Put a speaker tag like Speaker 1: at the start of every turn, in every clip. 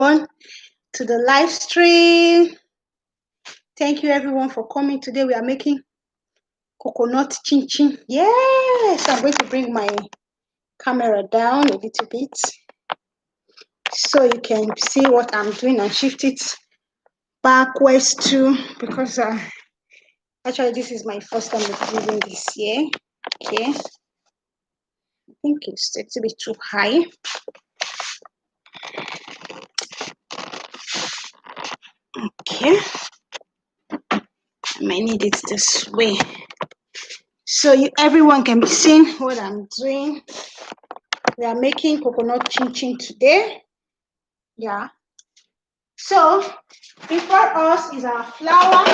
Speaker 1: On to the live stream. Thank you everyone for coming. Today we are making coconut chinchin. Yes, I'm going to bring my camera down a little bit so you can see what I'm doing and shift it backwards too, because actually this is my first time of using this here. Okay, I think it's a little bit too high. Okay, I might need it this way so everyone can be seeing what I'm doing. We are making coconut chinchin today. Yeah. So before us is our flour.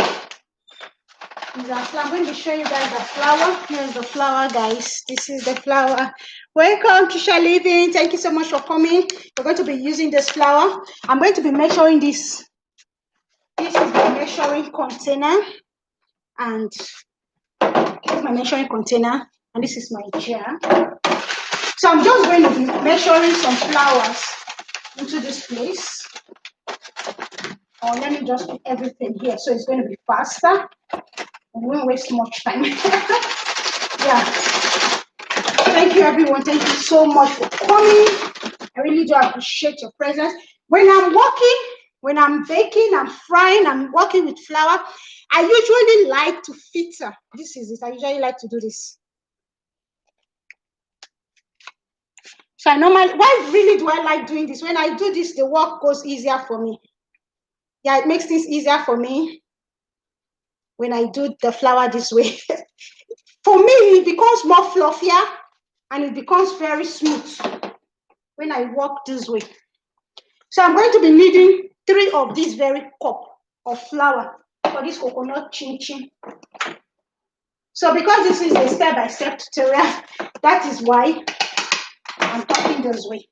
Speaker 1: I'm going to show you guys the flour. Here's the flour, guys. This is the flour. Welcome to Share Living. Thank you so much for coming. We're going to be using this flour. I'm going to be measuring this. This is the measuring container, and here's my measuring container, and this is my jar. So I'm just going to be measuring some flours into this place. Or let me just put everything here so it's going to be faster. We won't waste much time. Yeah. Thank you everyone. Thank you so much for coming. I really do appreciate your presence. When I'm working, when I'm baking, I'm frying, I'm working with flour, I usually like to filter. This is it. I usually like to do this. So why really do I like doing this? When I do this, the work goes easier for me. Yeah, it makes things easier for me when I do the flour this way. For me, it becomes more fluffier and it becomes very smooth when I work this way. So I'm going to be needing 3 of these very cup of flour for this coconut chinchin. So because this is a step-by-step tutorial, that is why I'm talking this way.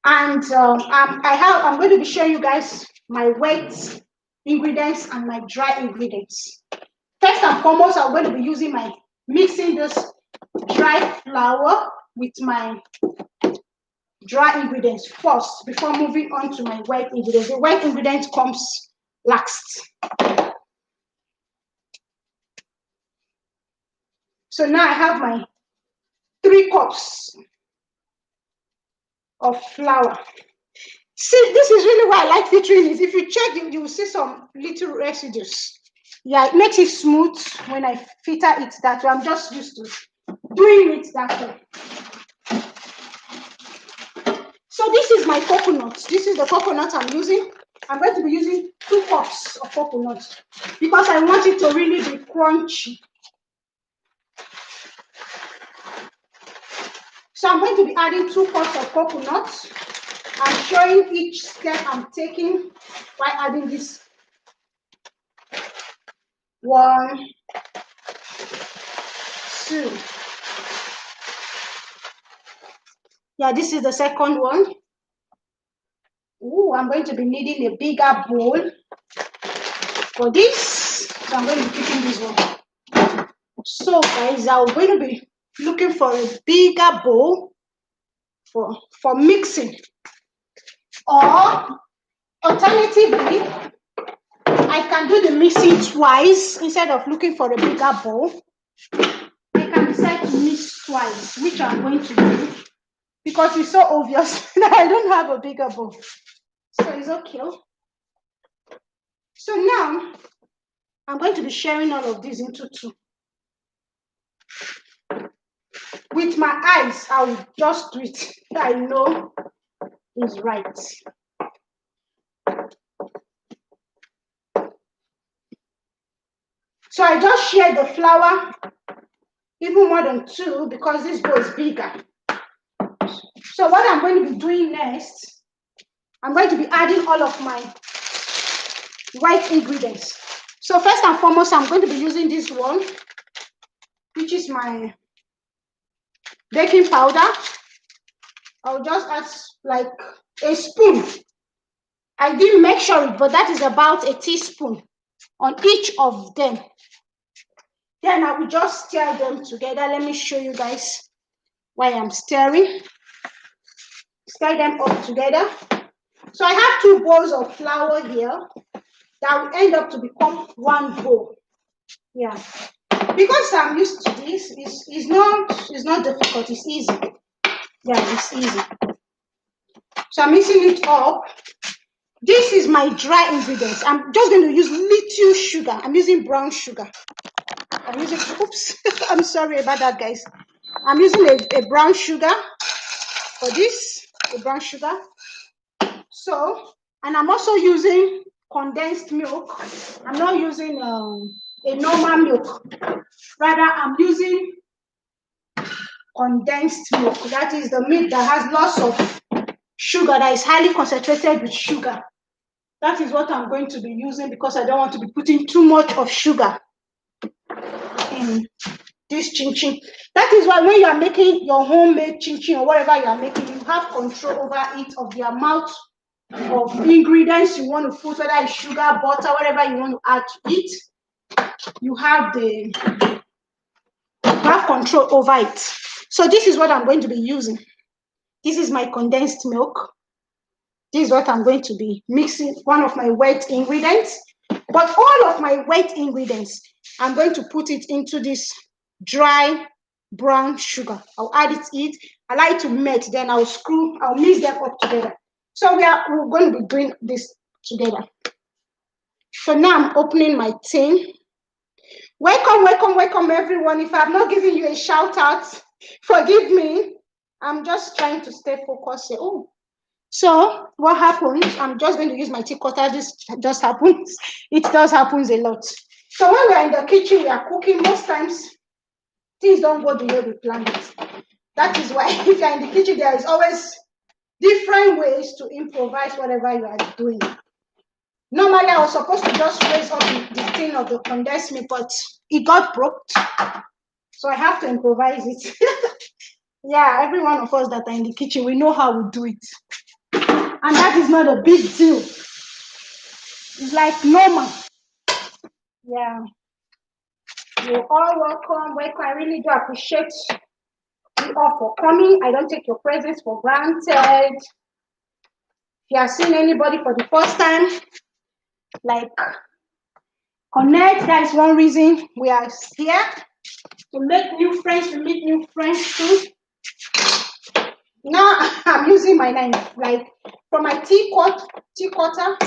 Speaker 1: And I'm going to be showing you guys my wet ingredients and my dry ingredients. First and foremost, I'm going to be mixing this dry flour with my dry ingredients first before moving on to my wet ingredients. The wet ingredient comes last. So now I have my 3 cups of flour. See, this is really why I like filtering it. If you check, you will see some little residues. Yeah, it makes it smooth when I filter it that way. I'm just used to doing it that way. So this is my coconut. This is the coconut I'm using. I'm going to be using 2 cups of coconut because I want it to really be crunchy. So I'm going to be adding 2 cups of coconut. I'm showing each step I'm taking by adding this. 1, 2. Yeah, this is the second one. Ooh, I'm going to be needing a bigger bowl for this. So I'm going to be picking this one. So guys, I'm going to be looking for a bigger bowl for mixing. Or alternatively, I can do the mixing twice instead of looking for a bigger bowl. I can decide to mix twice, which I'm going to do because it's so obvious that I don't have a bigger bowl. So it's okay. So now I'm going to be sharing all of these into 2. With my eyes, I will just do it. I know is right. So I just shared the flour even more than 2 because this bowl is bigger. So what I'm going to be doing next, I'm going to be adding all of my white ingredients. So first and foremost, I'm going to be using this one, which is my baking powder. I'll just add like a spoon. I didn't measure it, but that is about a teaspoon on each of them. Then I will just stir them together. Let me show you guys why I'm stirring. Stir them up together. So I have 2 bowls of flour here that will end up to become 1 bowl. Yeah. Because I'm used to this, it's not difficult, it's easy. Yeah, it's easy. So I'm mixing it up. This is my dry ingredients. I'm just going to use little sugar. I'm using brown sugar. I'm using, oops, I'm sorry about that, guys. I'm using a brown sugar for this, a brown sugar. So, and I'm also using condensed milk. I'm not using a normal milk. Rather, I'm using condensed milk. That is the milk that has lots of sugar, that is highly concentrated with sugar. That is what I'm going to be using because I don't want to be putting too much of sugar in this chinchin. That is why when you are making your homemade chinchin or whatever you are making, you have control over it, of the amount of ingredients you want to put, whether it's sugar, butter, whatever you want to add to it. You have control over it. So this is what I'm going to be using. This is my condensed milk. This is what I'm going to be mixing, one of my wet ingredients. But all of my wet ingredients, I'm going to put it into this dry brown sugar. I'll add it. I like to melt, then I'll mix them up together. So we're going to be doing this together. So now I'm opening my tin. Welcome everyone. If I've not given you a shout out, forgive me. I'm just trying to stay focused here. Oh, so what happens? I'm just going to use my tea cutter. This just happens. It does happens a lot. So when we're in the kitchen, we are cooking. Most times, things don't go the way we planned it. That is why if you're in the kitchen, there is always different ways to improvise whatever you are doing. Normally, I was supposed to just raise up the thing of the condensed milk, but it got broke. So I have to improvise it. Yeah, every one of us that are in the kitchen, we know how we do it. And that is not a big deal. It's like normal. Yeah. You're all welcome. I really do appreciate you all for coming. I don't take your presence for granted. If you are seeing anybody for the first time, like, connect. That is one reason we are here, to make new friends, to meet new friends too. Now I'm using my knife, like from my tea cutter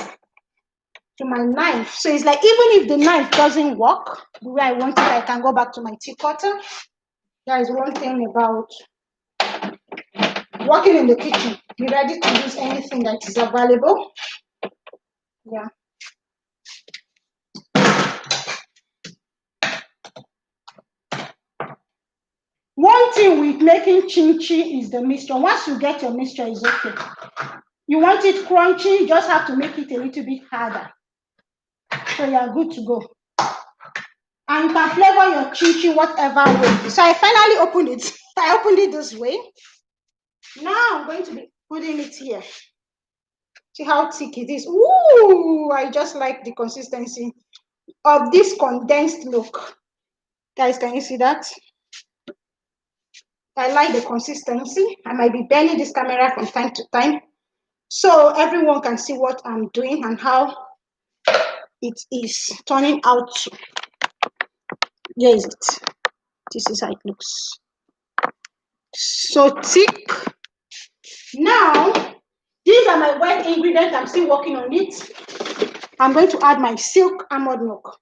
Speaker 1: to my knife. So it's like, even if the knife doesn't work the way I want it, I can go back to my tea cutter. That is one thing about working in the kitchen. Be ready to use anything that is available. Yeah. One thing with making chinchin is the mixture. Once you get your mixture, it's okay. You want it crunchy, you just have to make it a little bit harder. So you are good to go. And you can flavor your chinchin whatever way. So I finally opened it. I opened it this way. Now I'm going to be putting it here. See how thick it is. Ooh, I just like the consistency of this condensed milk. Guys, can you see that? I like the consistency. I might be bending this camera from time to time, so everyone can see what I'm doing and how it is turning out. Here is it. This is how it looks. So thick. Now, these are my wet ingredients. I'm still working on it. I'm going to add my silk almond milk.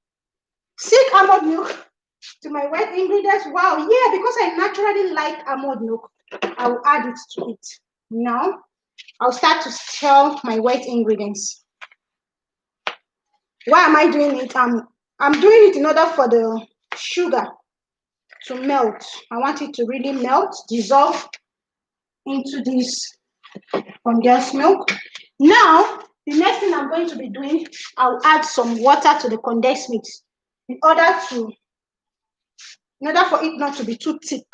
Speaker 1: Silk almond milk to my wet ingredients. Wow, yeah, because I naturally like almond milk, I will add it to it. Now, I'll start to stir my wet ingredients. Why am I doing it? I'm doing it in order for the sugar to melt. I want it to really melt, dissolve into this condensed milk. Now, the next thing I'm going to be doing, I'll add some water to the condensed mix in order for it not to be too thick.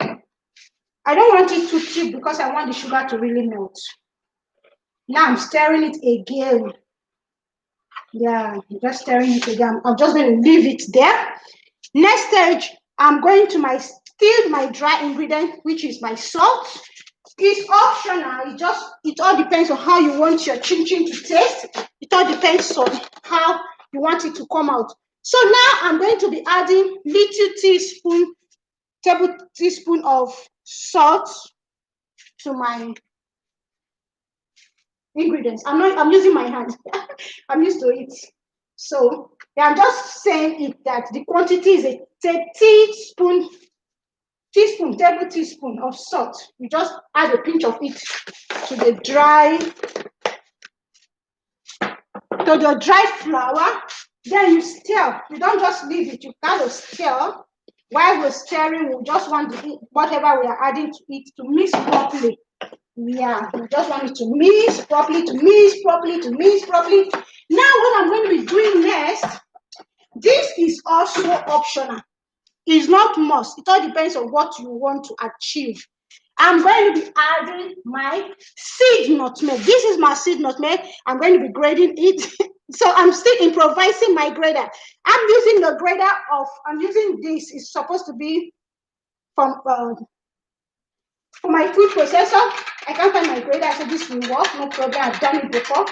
Speaker 1: I don't want it too thick because I want the sugar to really melt. Now I'm stirring it again. Yeah, just stirring it again. I'm just going to leave it there. Next stage, I'm going to still my dry ingredient, which is my salt. It's optional. It all depends on how you want your chinchin to taste. It all depends on how you want it to come out. So now I'm going to be adding table teaspoon of salt to my ingredients. I'm using my hand. I'm used to it. So yeah, I'm just saying it that the quantity is a table teaspoon of salt. You just add a pinch of it to the dry flour. Then you stir. You don't just leave it. You kind of stir. While we're stirring, we just want whatever we are adding to it to mix properly. Yeah, we just want it to mix properly, to mix properly. Now, what I'm going to be doing next, this is also optional. It's not must. It all depends on what you want to achieve. I'm going to be adding my seed nutmeg. This is my seed nutmeg. I'm going to be grading it. So I'm still improvising my grader. I'm using the grader I'm using this. It's supposed to be from for my food processor. I can't find my grader. I said this will work. No problem. I've done it before.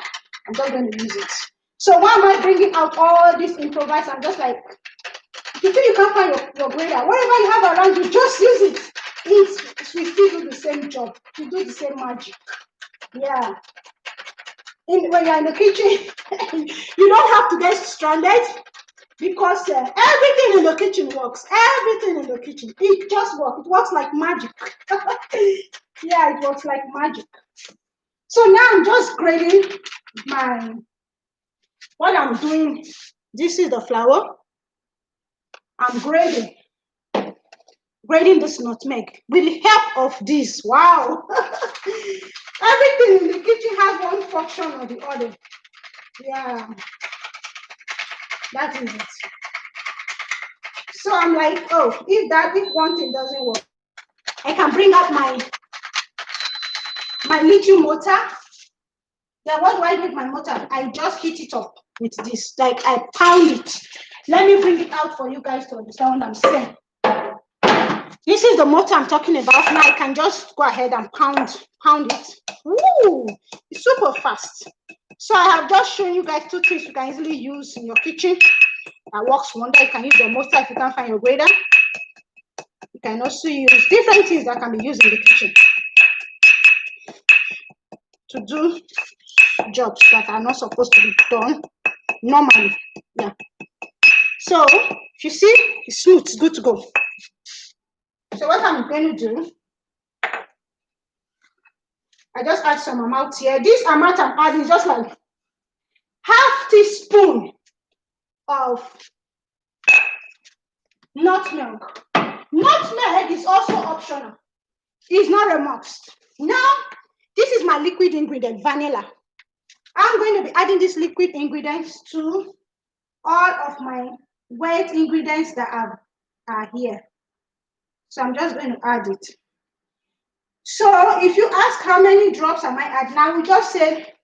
Speaker 1: I'm just going to use it. So why am I bringing out all this improvise? I'm just like, if you think you can't find your grader, whatever you have around you, just use it. It will still do the same job. You do the same magic. Yeah. When you're in the kitchen, you don't have to get stranded because everything in the kitchen works. Everything in the kitchen. It just works. It works like magic. Yeah, it works like magic. So now I'm just grading what I'm doing. This is the flour. I'm grading this nutmeg with the help of this. Wow. Everything in the kitchen has one function or the other. Yeah. That is it. So I'm like, oh, if one thing doesn't work, I can bring out my little mortar. Yeah, what do I do with my mortar? I just heat it up with this. Like I pound it. Let me bring it out for you guys to understand what I'm saying. This is the mortar I'm talking about. Now I can just go ahead and pound it. Woo! It's super fast. So I have just shown you guys 2 tricks you can easily use in your kitchen. That works wonder. You can use your mortar if you can't find your grater. You can also use different things that can be used in the kitchen to do jobs that are not supposed to be done normally. Yeah. So if you see, it's smooth, it's good to go. So what I'm going to do, I just add some amount here. This amount I'm adding is just like half teaspoon of nutmeg. Nutmeg is also optional. It's not a must. Now, this is my liquid ingredient, vanilla. I'm going to be adding these liquid ingredients to all of my wet ingredients that are here. So I'm just going to add it. So if you ask how many drops am I adding, I will just say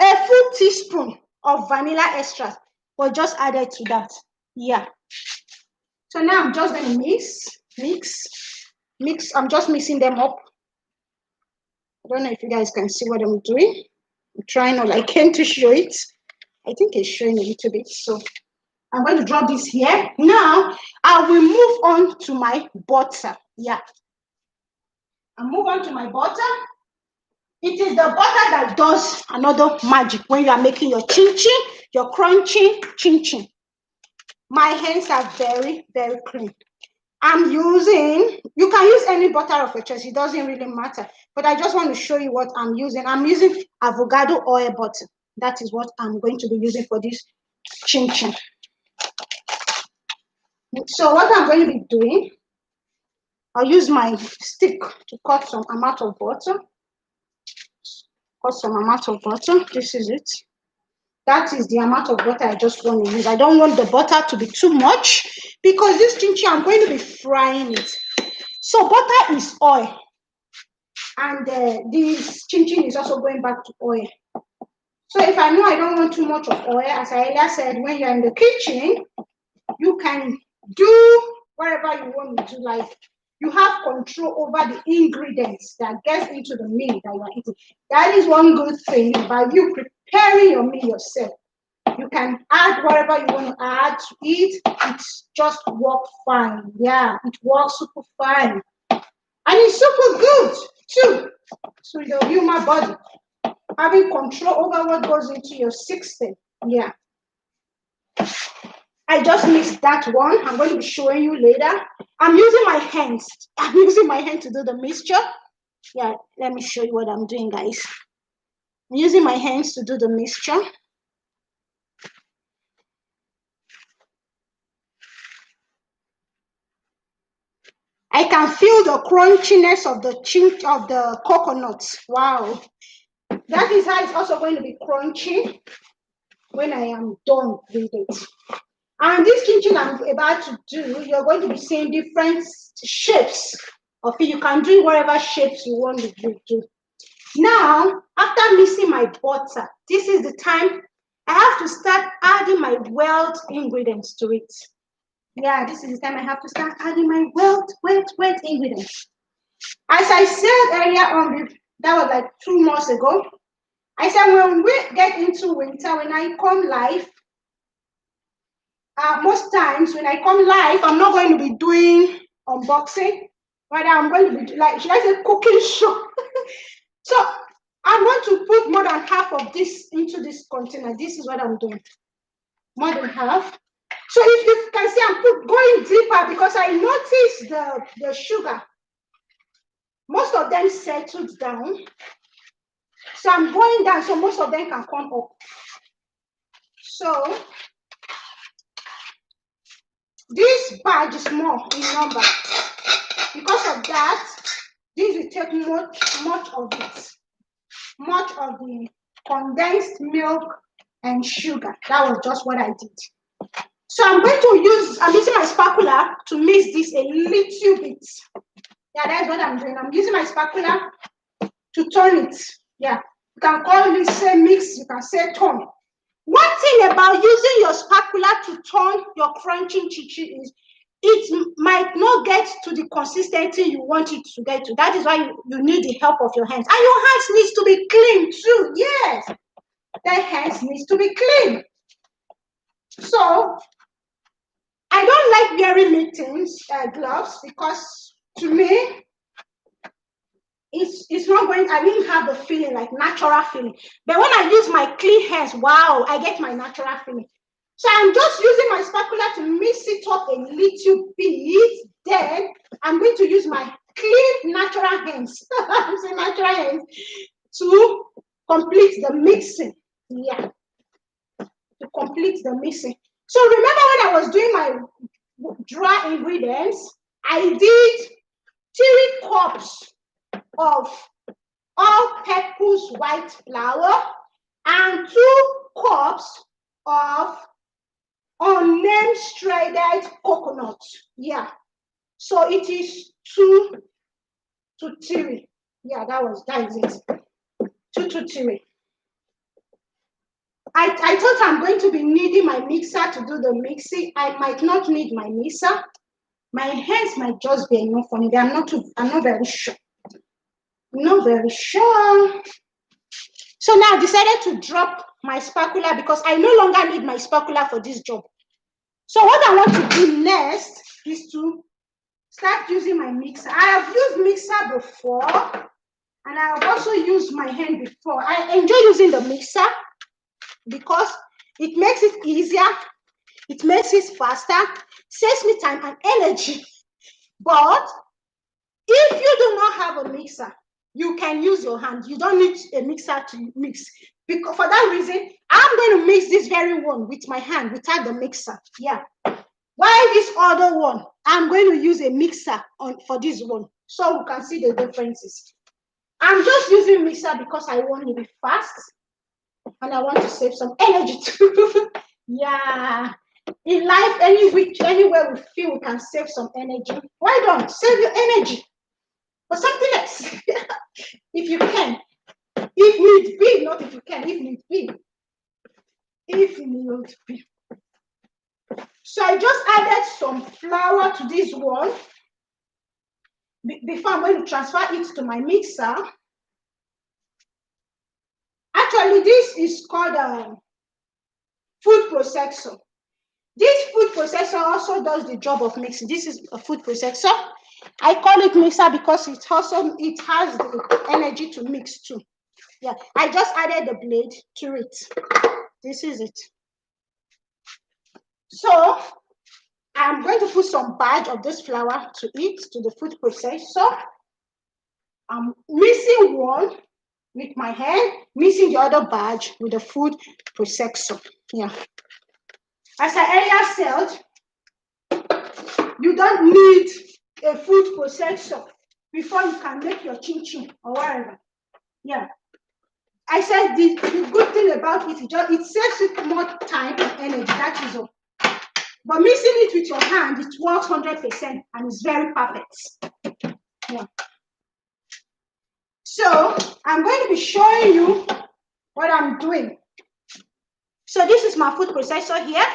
Speaker 1: a full teaspoon of vanilla extract was just added to that. Yeah. So now I'm just going to mix. I'm just mixing them up. I don't know if you guys can see what I'm doing. I'm trying all I can to show it. I think it's showing a little bit. So I'm going to drop this here. Now I will move on to my butter. Yeah. I'll move on to my butter. It is the butter that does another magic when you are making your chinchin, your crunchy chinchin. My hands are very, very clean. I'm using, you can use any butter of your choice. It doesn't really matter. But I just want to show you what I'm using. I'm using avocado oil butter. That is what I'm going to be using for this chinchin. So what I'm going to be doing, I'll use my stick to cut some amount of butter. This is it. That is the amount of butter I just want to use. I don't want the butter to be too much because this chinchin, I'm going to be frying it. So butter is oil. And this chinchin is also going back to oil. So if I know I don't want too much of oil, as I earlier said, when you're in the kitchen, you can do whatever you want to do. Like you have control over the ingredients that gets into the meal that you are eating. That is one good thing about you preparing your meal yourself. You can add whatever you want to add to it. It just works fine. Yeah, it works super fine. And it's super good too. So your human body, having control over what goes into your system. Yeah. I just mixed that one. I'm going to be showing you later. I'm using my hands. I'm using my hand to do the mixture. Yeah, let me show you what I'm doing, guys. I'm using my hands to do the mixture. I can feel the crunchiness of the coconuts. Wow. That is how it's also going to be crunchy when I am done with it. And this chinchin I'm about to do, you're going to be seeing different shapes of it. You can do whatever shapes you want to do. Now, after mixing my butter, this is the time I have to start adding my wet ingredients to it. Yeah, this is the time I have to start adding my wet ingredients. As I said earlier on, that was like 2 months ago, I said when we get into winter, when I come live, most times when I come live, I'm not going to be doing unboxing, but I'm going to be like, should I say cooking show? So I'm going to put more than half of this into this container. This is what I'm doing, more than half. So if you can see, I'm going deeper because I noticed the sugar. Most of them settled down. So I'm going down so most of them can come up. So this bag is more in number. Because of that, this will take much of it. Much of the condensed milk and sugar. That was just what I did. So I'm using my spatula to mix this a little bit. Yeah, that's what I'm doing. I'm using my spatula to turn it. Yeah, you can call it say mix, you can say turn. One thing about using your spatula to turn your crunching chinchin is it might not get to the consistency you want it to get to. That is why you need the help of your hands. And your hands needs to be clean too. Yes, their hands needs to be clean. So I don't like wearing mittens, gloves, because to me, it's not going, I won't have the feeling, like natural feeling. But when I use my clean hands, wow, I get my natural feeling. So I'm just using my spatula to mix it up a little bit. Then I'm going to use my clean natural hands, I'm saying natural hands, to complete the mixing. Yeah, to complete the mixing. So remember when I was doing my dry ingredients, I did 3 cups of all-purpose white flour and 2 cups of unnamed shredded coconut. Yeah, so it is 2 to 3. Yeah, that is it. 2 to 3. I thought I'm going to be needing my mixer to do the mixing. I might not need my mixer. My hands might just be enough for me. I'm not very sure. I'm not very sure. So now I decided to drop my spatula because I no longer need my spatula for this job. So what I want to do next is to start using my mixer. I have used mixer before, and I have also used my hand before. I enjoy using the mixer because it makes it easier, it makes it faster, saves me time and energy. But if you do not have a mixer, you can use your hand. You don't need a mixer to mix. Because for that reason, I'm going to mix this very one with my hand without the mixer. Yeah. While this other one, I'm going to use a mixer for this one, so we can see the differences. I'm just using mixer because I want to be fast and I want to save some energy too. Yeah. In life, anywhere we feel we can save some energy, why don't save your energy for something else? If you can. If need be, not if you can, if need be. If need be. So I just added some flour to this one. before I'm going to transfer it to my mixer. Actually, this is called a food processor. This food processor also does the job of mixing. This is a food processor. I call it mixer because it has the energy to mix too. Yeah, I just added the blade to it. This is it. So I'm going to put some batch of this flour to it, to the food processor. I'm mixing one with my hand, mixing the other batch with the food processor. Yeah. As I earlier said, you don't need a food processor before you can make your chinchin or whatever. Yeah. I said the good thing about it is just it saves you more time and energy. That is all. But mixing it with your hand, it works 100% and it's very perfect. Yeah. So I'm going to be showing you what I'm doing. So this is my food processor here.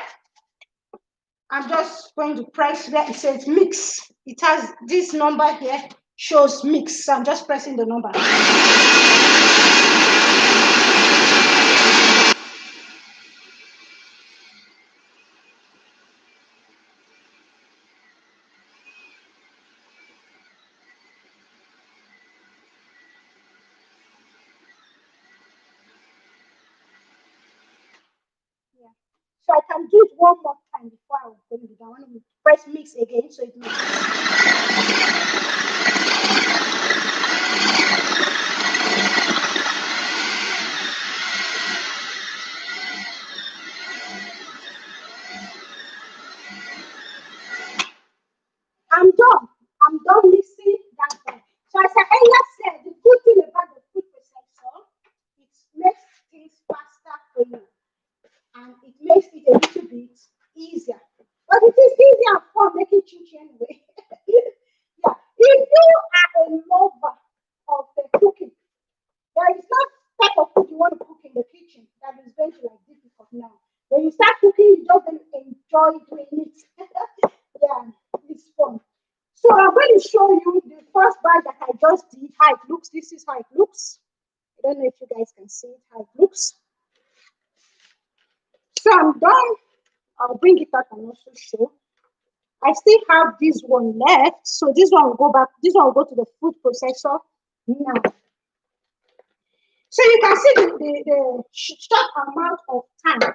Speaker 1: I'm just going to press where it says mix. It has this number here, shows mix. So I'm just pressing the number. So I can do it one more time before I will be done. I want to press mix again so it mixes. I'm done. I'm done mixing that one. So as I earlier said, the good thing about the food processor, it makes things faster for you. And it makes it a little bit easier. But it is easier for making chinchin anyway. Yeah. If you are a lover of the cooking, there is not type of food you want to cook in the kitchen that is going to like difficult now. When you start cooking, you just enjoy doing it. Yeah, it's fun. So I'm going to show you the first bag that I just did, how it looks. This is how it looks. I don't know if you guys can see it, how it looks. So I'm done. I'll bring it up and also show. I still have this one left. So this one will go back. This one will go to the food processor now. So you can see the short amount of time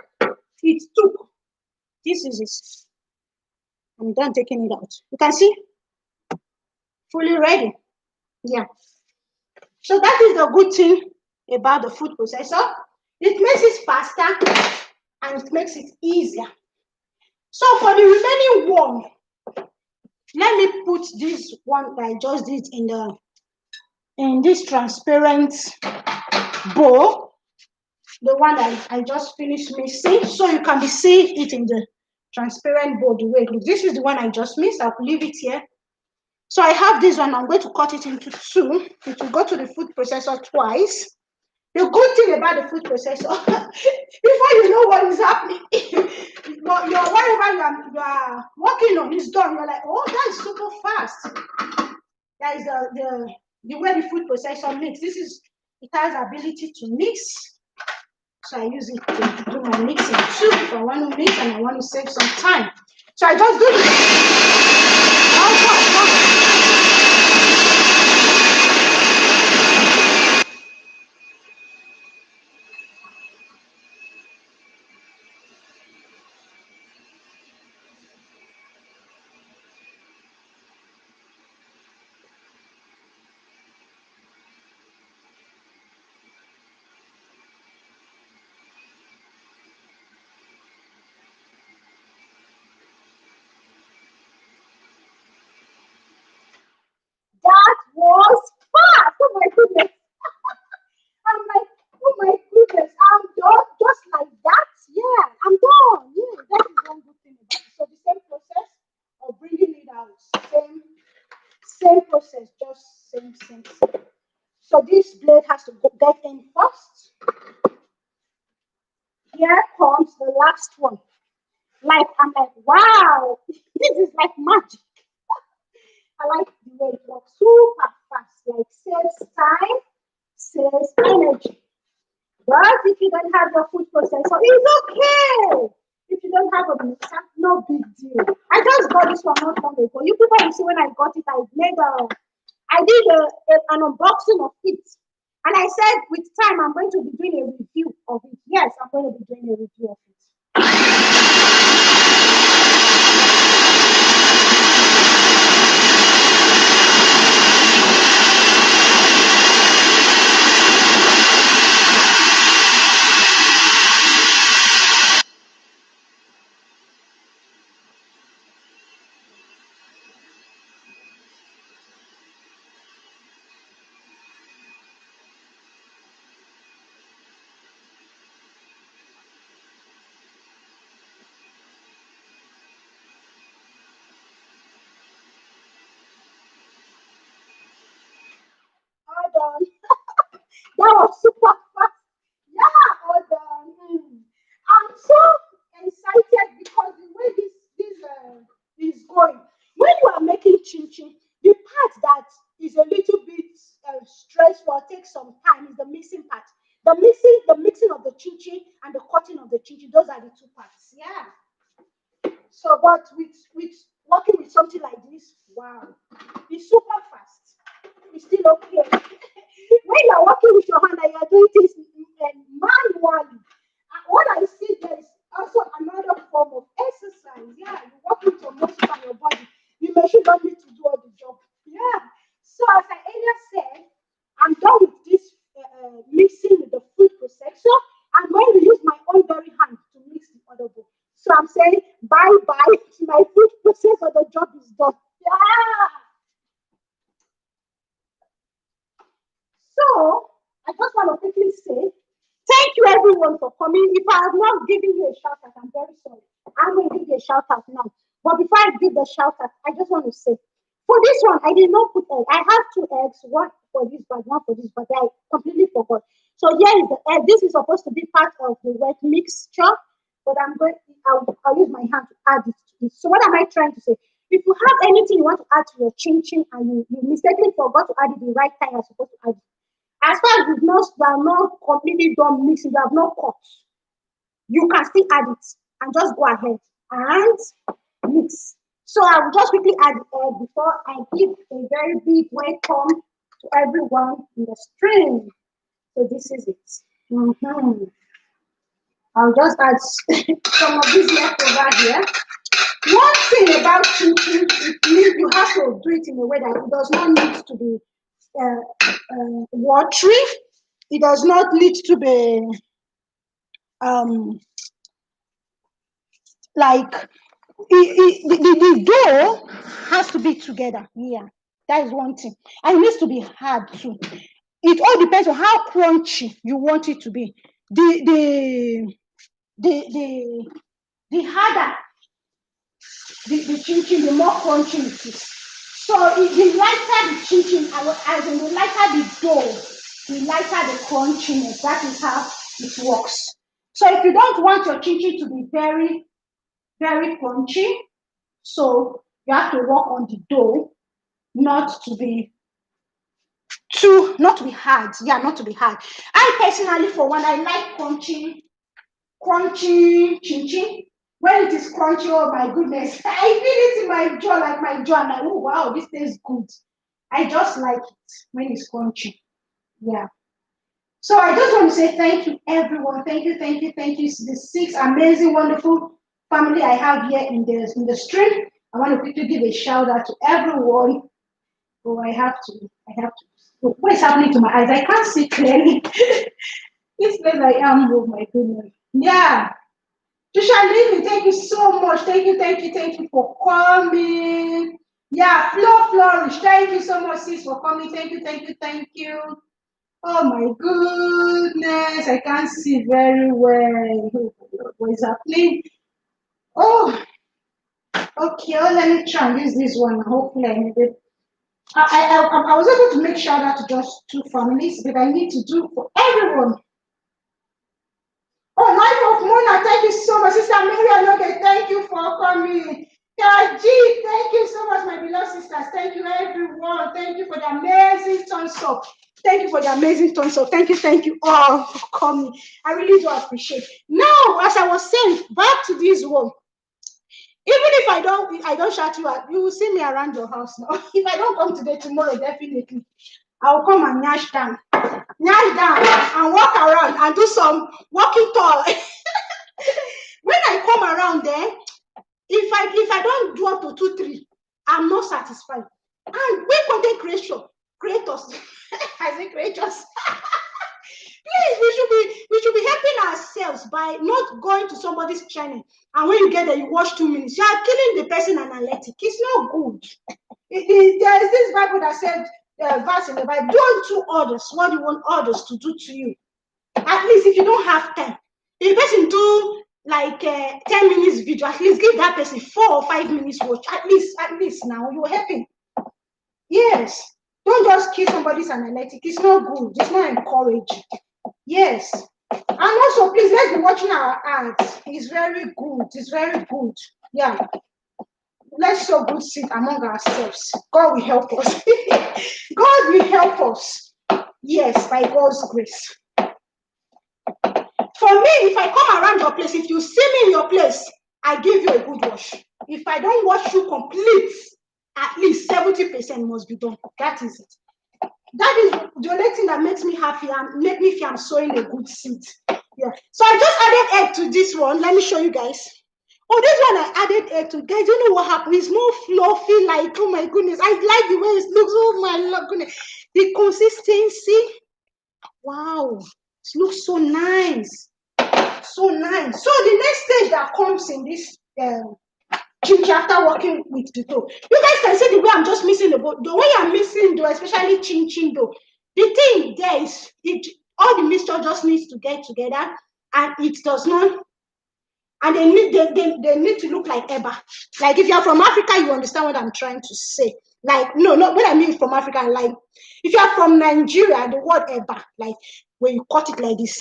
Speaker 1: it took. This is it. I'm done taking it out. You can see, fully ready. Yeah. So that is the good thing about the food processor. It makes it faster and it makes it easier. So for the remaining one, let me put this one that I just did in this transparent bowl, the one that I just finished mixing, so you can be seeing it in the transparent bowl the way it looks. This is the one I just mixed. I'll leave it here. So I have this one. I'm going to cut it into two. It will go to the food processor twice. The good thing about the food processor, before you know what is happening, whatever you are working on is done. You're like, oh, that is super fast. That is the way the food processor mix. It has ability to mix. So I use it to do my mixing too. If I want to mix and I want to save some time. So I just do this. That was fast. Oh my goodness. I'm like, oh my goodness, I'm done just like that. Yeah, I'm done. Yeah, that is one good thing about it. So the same process of bringing it out. Same process, just same. So this blade has to get in first. Here comes the last one. Like, I'm like, wow, this is like magic. I like the way it works super fast, like saves time, saves energy. But if you don't have your food processor, it's okay. If you don't have a mixer, no big deal. I just got this one not long ago. You people will see when I got it, I did an unboxing of it. And I said, with time, I'm going to be doing a review of it. Yes, I'm going to be doing a review of it. Hold on. That was super fast. Yeah, hold on. I'm so excited because the way this is going. When you are making chinchin, the part that is a little bit stressful, takes some time, is the mixing part. The mixing of the chinchin and the cutting of the chinchin. Those are the two parts. Yeah. So, but with working with something like this, wow, it's super fast. It's still okay. When you're working with your hand and you're doing things manually, what I see there is also another form of exercise. Yeah, you work with your muscles and your body. You machine don't need to do all the job. Yeah. So as I earlier said, I'm done with this mixing with the food processor. I'm going to use my own very hand to mix the other bowl. So I'm saying bye bye to my food processor. The job is done. Yeah. So I just want to quickly say thank you everyone for coming. If I have not given you a shout out, I'm very sorry. I'm going to give you a shout out now. But before I give the shout out, I just want to say for this one, I did not put egg. I have two eggs, one for this bag, one for this bag. I completely forgot. So here is the egg. This is supposed to be part of the wet mixture, but I'll use my hand to add it to this. So what am I trying to say? If you have anything you want to add to your chin chin and you mistakenly forgot to add it the right time you're supposed to add it, as far as you are not completely done mixing, you have not cut, you can still add it and just go ahead and mix. So I will just quickly add the egg before I give a very big welcome to everyone in the stream. So this is it. Mhm. I'll just add some of this leftover here. One thing about cooking, you have to do it in a way that it does not need to be watery. It does not need to be um, like the dough has to be together. Yeah, that is one thing. And it needs to be hard too. It all depends on how crunchy you want it to be. The the the the, the harder the chinchin, the more crunchy it is. So the lighter the chinchin, as in the lighter the dough, the lighter the crunchiness. That is how it works. So if you don't want your chinchin to be very, very crunchy, so you have to work on the dough, not to be hard. Yeah, not to be hard. I personally, for one, I like crunchy chinchin. When it is crunchy, oh my goodness, I feel it in my jaw, like my jaw. I'm like, oh wow, this tastes good. I just like it when it's crunchy. Yeah. So I just want to say thank you, everyone. Thank you, thank you, thank you. The six amazing, wonderful family I have here in the stream. I want to quickly give a shout out to everyone. Oh, what is happening to my eyes? I can't see clearly. This place I am, oh my goodness. Yeah. Trisha, thank you so much. Thank you for coming. Yeah, Flo Flourish, thank you so much, sis, for coming. Thank you. Oh my goodness, I can't see very well. What is happening? Oh, okay. Oh, let me try and use this one. Hopefully, I was able to make shout out to just two families, but I need to do for everyone. Oh, Life of Mona, thank you so much. Sister Mary Anoge, thank you for coming. Kaji, thank you so much, my beloved sisters. Thank Thank you, everyone. Thank you for the amazing thumbs up. Thank you for the amazing thumbs up. Thank you all for coming. I really do appreciate. Now, as I was saying, back to this one. Even if I don't shout you out, you will see me around your house now. If I don't come today, tomorrow, definitely, I'll come and nash down and walk around and do some walking tour. When I come around there, if I don't do up to 2, 3, I'm not satisfied. And we content creators, I say creators. Please, we should be helping ourselves by not going to somebody's channel. And when you get there, you watch 2 minutes. You are killing the person analytic. It's not good. There is this Bible that said, verse in the Bible, do unto others what you want others to do to you. At least if you don't have time, if the person do like 10 minutes video, at least give that person 4 or 5 minutes watch. At least now you're helping. Yes. Don't just kill somebody's analytic. It's not good. It's not encouraging. Yes. And also, please, let's be watching our ads. It's very good. It's very good. Yeah. Let's sow good seed among ourselves. God will help us. God will help us. Yes, by God's grace. For me, if I come around your place, if you see me in your place, I give you a good wash. If I don't wash you complete, at least 70% must be done. That is it. That is the only thing that makes me happy and make me feel I'm sowing a good seed. Yeah. So I just added egg to this one. Let me show you guys. Oh, this one I added egg to. Guys, you know what happened? It's more fluffy, like, oh my goodness. I like the way it looks. Oh my goodness. The consistency. Wow. It looks so nice. So nice. So the next stage that comes in this Chinchin after working with the dough. You guys can see the way I'm just missing the way I'm missing dough, especially Chinchin dough. The thing there is all the mixture just needs to get together, and it does not. And they need to look like eba. Like if you're from Africa, you understand what I'm trying to say. Like no, what I mean from Africa, like if you're from Nigeria, the word eba, like when you cut it like this,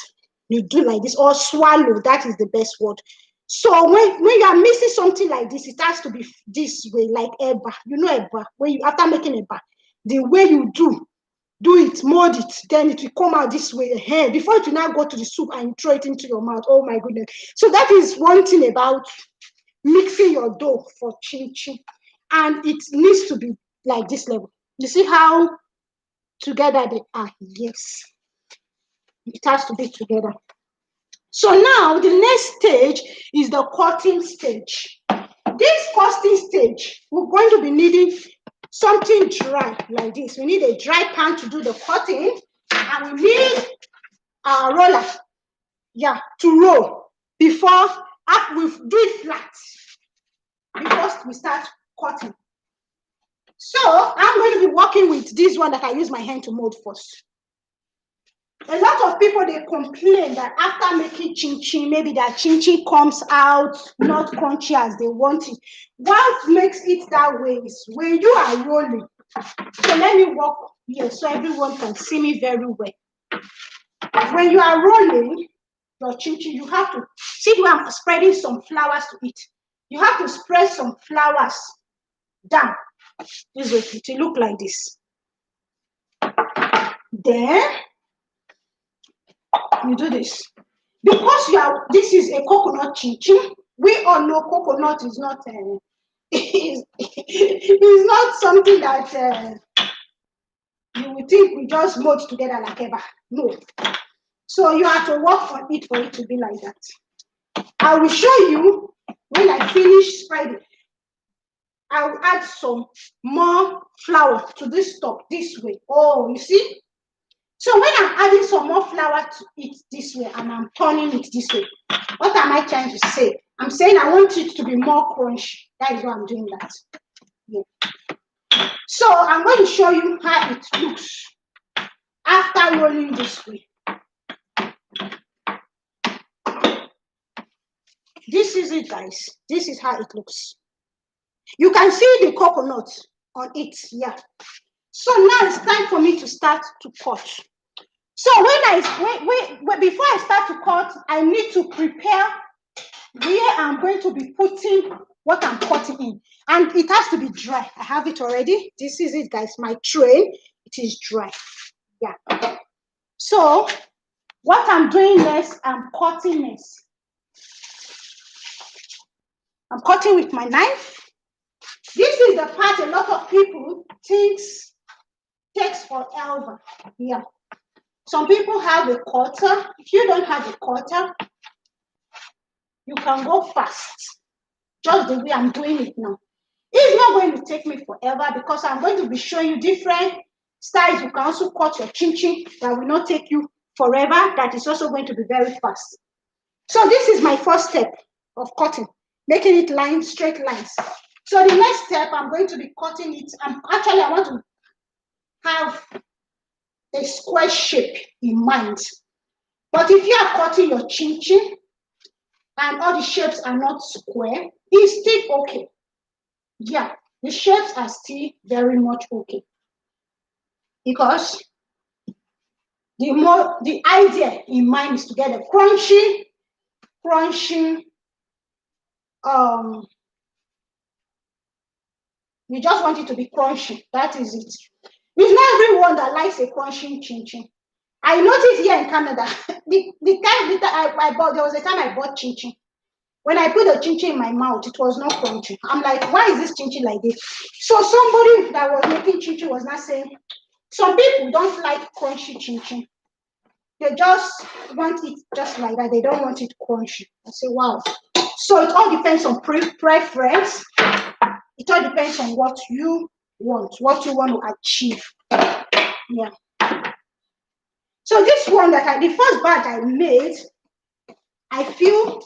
Speaker 1: you do like this, or swallow. That is the best word. So when you are missing something like this, it has to be this way, like eba. You know eba. When you after making eba, the way you do it, mold it, then it will come out this way. Hey, before it will now go to the soup and you throw it into your mouth. Oh my goodness. So that is one thing about mixing your dough for Chinchin. And it needs to be like this level. You see how together they are? Yes. It has to be together. So now the next stage is the cutting stage. This cutting stage, we're going to be needing something dry like this. We need a dry pan to do the cutting, and we need a roller, yeah, to roll before we do it flat before we start cutting. So I'm going to be working with this one that I use my hand to mold first. A lot of people, they complain that after making Chinchin, maybe that Chinchin comes out not crunchy as they want it. What makes it that way is when you are rolling. So let me walk here so everyone can see me very well. When you are rolling your Chinchin, you have to see the way I'm spreading some flowers to it. You have to spread some flowers down this way. It will look like this. Then you do this. Because this is a coconut Chinchin. We all know coconut is not it's not something that you would think we just mold together like ever. No. So you have to work on it for it to be like that. I will show you when I finish spreading. I will add some more flour to this top this way. Oh, you see? So when I'm adding some more flour to it this way and I'm turning it this way, what am I trying to say? I'm saying I want it to be more crunchy. That is why I'm doing that. Yeah. So I'm going to show you how it looks after rolling this way. This is it, guys. This is how it looks. You can see the coconut on it, yeah. So now it's time for me to start to cut. So before I start to cut, I need to prepare where I'm going to be putting what I'm cutting in. And it has to be dry. I have it already. This is it, guys. My tray. It is dry. Yeah. So what I'm doing next, I'm cutting this. I'm cutting with my knife. This is the part a lot of people takes forever. Yeah. Some people have a cutter. If you don't have a cutter, you can go fast. Just the way I'm doing it now. It's not going to take me forever because I'm going to be showing you different styles. You can also cut your chinchin that will not take you forever. That is also going to be very fast. So this is my first step of cutting, making it straight lines. So the next step, I'm going to be cutting it. Actually, I want to have a square shape in mind. But if you are cutting your chinchin and all the shapes are not square, it's still okay. Yeah, the shapes are still very much okay. Because the idea in mind is to get a crunchy, you just want it to be crunchy. That is it. It's not everyone that likes a crunchy chinchin. I noticed here in Canada, the kind I bought, there was a time I bought chinchin. When I put the chinchin in my mouth, it was not crunchy. I'm like, why is this chinchin like this? So somebody that was making chinchin was not saying, some people don't like crunchy chinchin. They just want it just like that. They don't want it crunchy. I say, wow. So it all depends on preference. It all depends on what you want to achieve. Yeah. So this one the first batch I made, I feel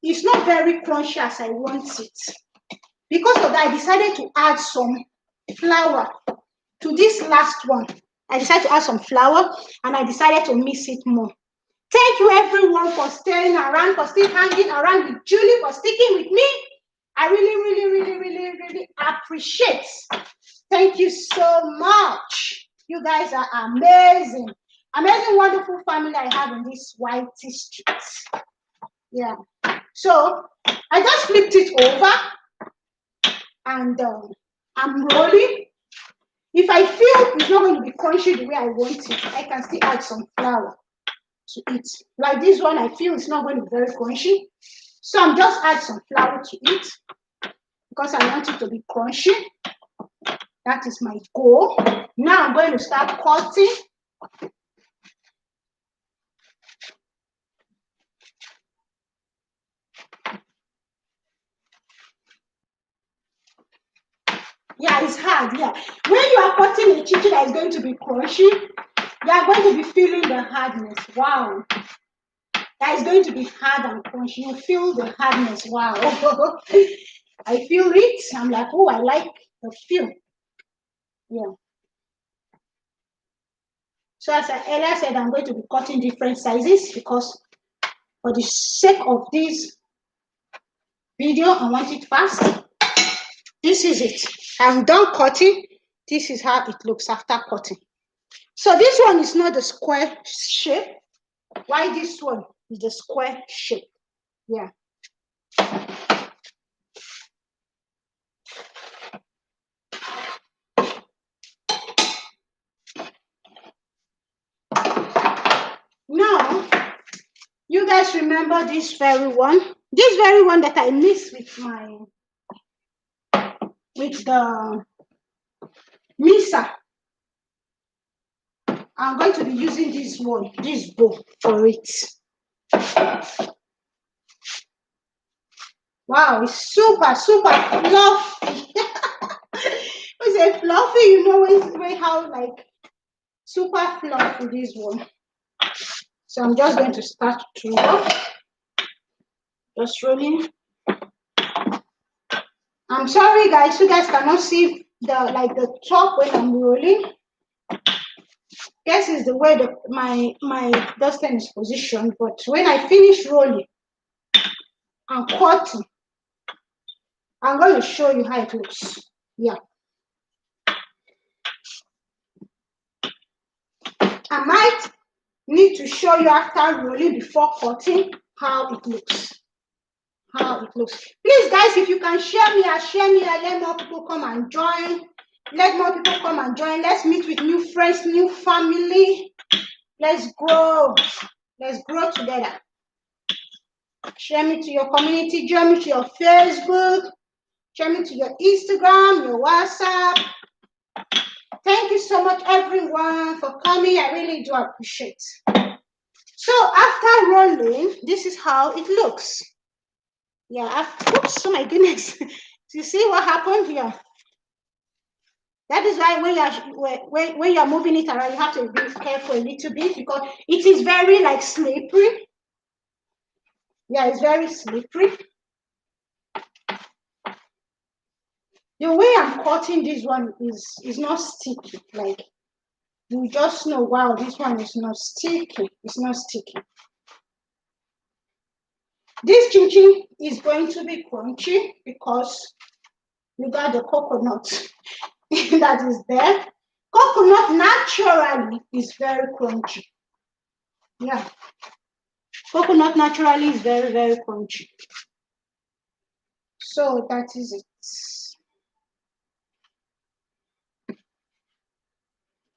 Speaker 1: it's not very crunchy as I want it. Because of that, I decided to add some flour to this last one. I decided to add some flour and I decided to mix it more. Thank you everyone for staying around, for still hanging around with Julie, for sticking with me. I really appreciate. Thank you so much. You guys are amazing. Amazing, wonderful family I have in this white street. Yeah. So I just flipped it over and I'm rolling. If I feel it's not going to be crunchy the way I want it, I can still add some flour to it. Like this one, I feel it's not going to be very crunchy. So I'm just add some flour to it because I want it to be crunchy. That is my goal. Now I'm going to start cutting. Yeah, it's hard. Yeah. When you are cutting a chicken that is going to be crunchy, you are going to be feeling the hardness. Wow. That is going to be hard and crunchy. You feel the hardness. Wow. I feel it. I'm like, oh, I like the feel. Yeah. So as I earlier said, I'm going to be cutting different sizes because for the sake of this video, I want it fast. This is it. I'm done cutting. This is how it looks after cutting. So this one is not the square shape. Why this one is the square shape? Yeah. Now, you guys remember this very one? This very one that I mixed with the mixer. I'm going to be using this bowl for it. Wow, it's super fluffy. It's a fluffy, you know how like super fluffy this one. So I'm just going to start to roll. Just rolling. I'm sorry guys, you guys cannot see the top when I'm rolling. Guess is the way my dustpan is positioned, but when I finish rolling and cutting, I'm going to show you how it looks. Yeah. I might need to show you after rolling before cutting how it looks. how it looks. Please, guys, if you can share me, let more people come and join. Let more people come and join. Let's meet with new friends, new family. Let's grow. Let's grow together. Share me to your community. Share me to your Facebook. Share me to your Instagram, your WhatsApp. Thank you so much, everyone, for coming. I really do appreciate. So after rolling, this is how it looks. Yeah, oops, oh my goodness. You see what happened here? That is why when you're moving it around, you have to be careful a little bit because it is very like slippery. Yeah, it's very slippery. The way I'm cutting this one is not sticky. Like you just know, wow, this one is not sticky. It's not sticky. This chinchin is going to be crunchy because you got the coconut that is there. Coconut naturally is very crunchy. Yeah. Coconut naturally is very, very crunchy. So that is it.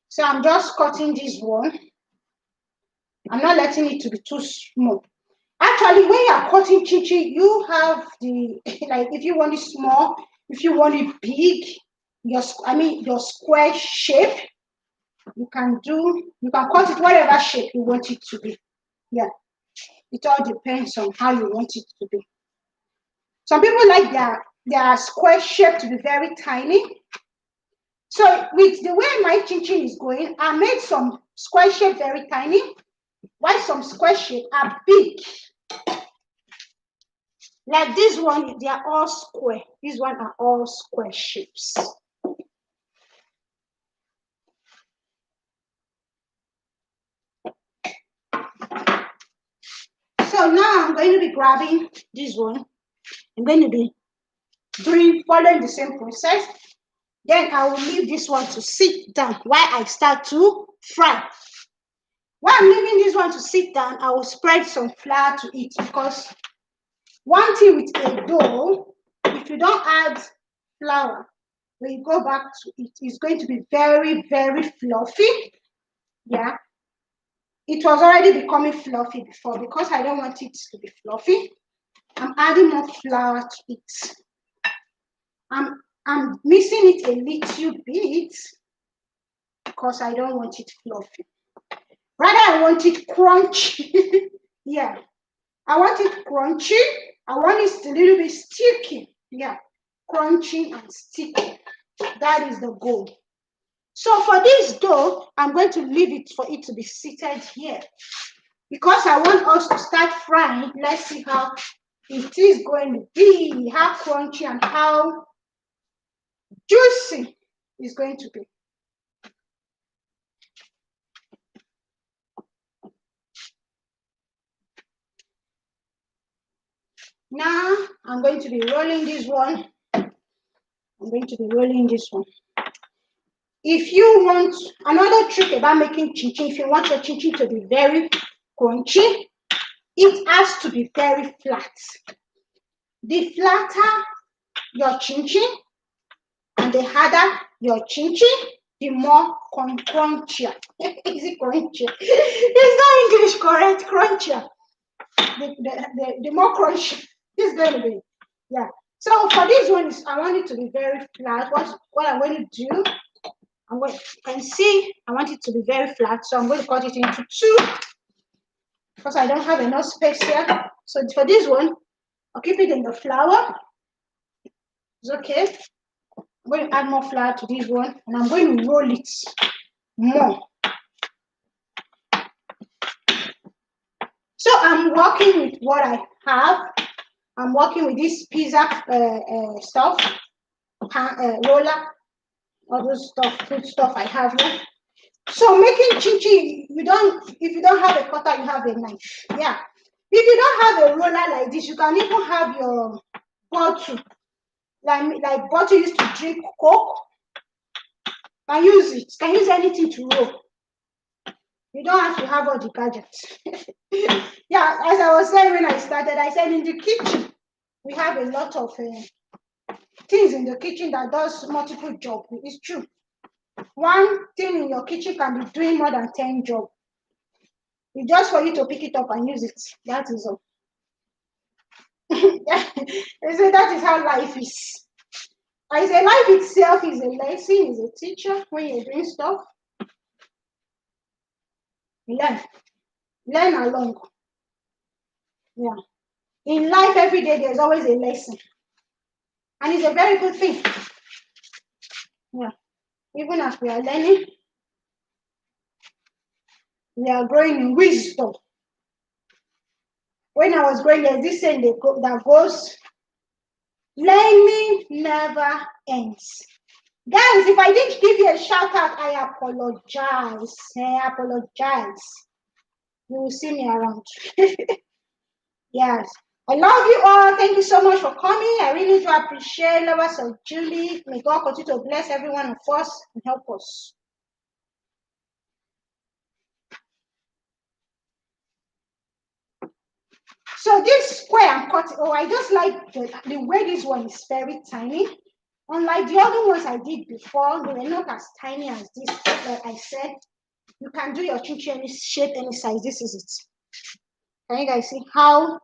Speaker 1: So I'm just cutting this one. I'm not letting it to be too small. Actually, when you're cutting chinchin, you have the, like if you want it small, if you want it big, your square shape, you can cut it whatever shape you want it to be. Yeah. It all depends on how you want it to be. Some people like their square shape to be very tiny. So with the way my chinchin is going, I made some square shape very tiny, while some square shape are big. Like this one, they are all square. This one are all square shapes. So now I'm going to be grabbing this one. I'm going to be following the same process. Then I will leave this one to sit down while I start to fry. While I'm leaving this one to sit down, I will spread some flour to it because one thing with a dough, if you don't add flour, when you go back to it, it's going to be very, very fluffy. Yeah. It was already becoming fluffy before. Because I don't want it to be fluffy, I'm adding more flour to it. I'm mixing it a little bit because I don't want it fluffy. Rather, I want it crunchy. Yeah. I want it crunchy. I want it a little bit sticky. Yeah. Crunchy and sticky. That is the goal. So for this dough, I'm going to leave it for it to be seated here. Because I want us to start frying, let's see how it is going to be, how crunchy and how juicy it's going to be. Now, I'm going to be rolling this one. If you want, another trick about making chinchin, if you want your chinchin to be very crunchy, it has to be very flat. The flatter your chinchin and the harder your chinchin, the more crunchier. Is it crunchier? It's not English correct, crunchier. The more crunchy it's going to be. Yeah. So for this one, I want it to be very flat. What I'm going to do, you can see I want it to be very flat. So I'm going to cut it into two because I don't have enough space here. So for this one, I'll keep it in the flour. It's okay. I'm going to add more flour to this one and I'm going to roll it more. So I'm working with what I have. I'm working with this pizza stuff, roller, all those food stuff I have here. So making chinchin, if you don't have a cutter, you have a knife. Yeah. If you don't have a roller like this, you can even have your bottle, like bottle used to drink Coke. Can use it. Can use anything to roll. You don't have to have all the gadgets. Yeah, as I was saying when I started, I said in the kitchen, we have a lot of things in the kitchen that does multiple jobs. It's true. One thing in your kitchen can be doing more than 10 jobs. It's just for you to pick it up and use it. That is all. So that is how life is. I say life itself is a lesson, is a teacher. When you're doing stuff, learn along. Yeah. In life, every day there's always a lesson, and it's a very good thing. Yeah. Even as we are learning, we are growing in wisdom. When I was growing, there's this saying that goes, learning never ends. Guys, if I didn't give you a shout out, I apologize. I apologize. You will see me around. Yes. I love you all. Thank you so much for coming. I really do appreciate lovers of Julie. May God continue to bless every one of us and help us. So this square I'm cutting, I just like the way this one is very tiny. Unlike the other ones I did before, they were not as tiny as this. Like I said, you can do your chinchin any shape, any size. This is it. Can you guys see how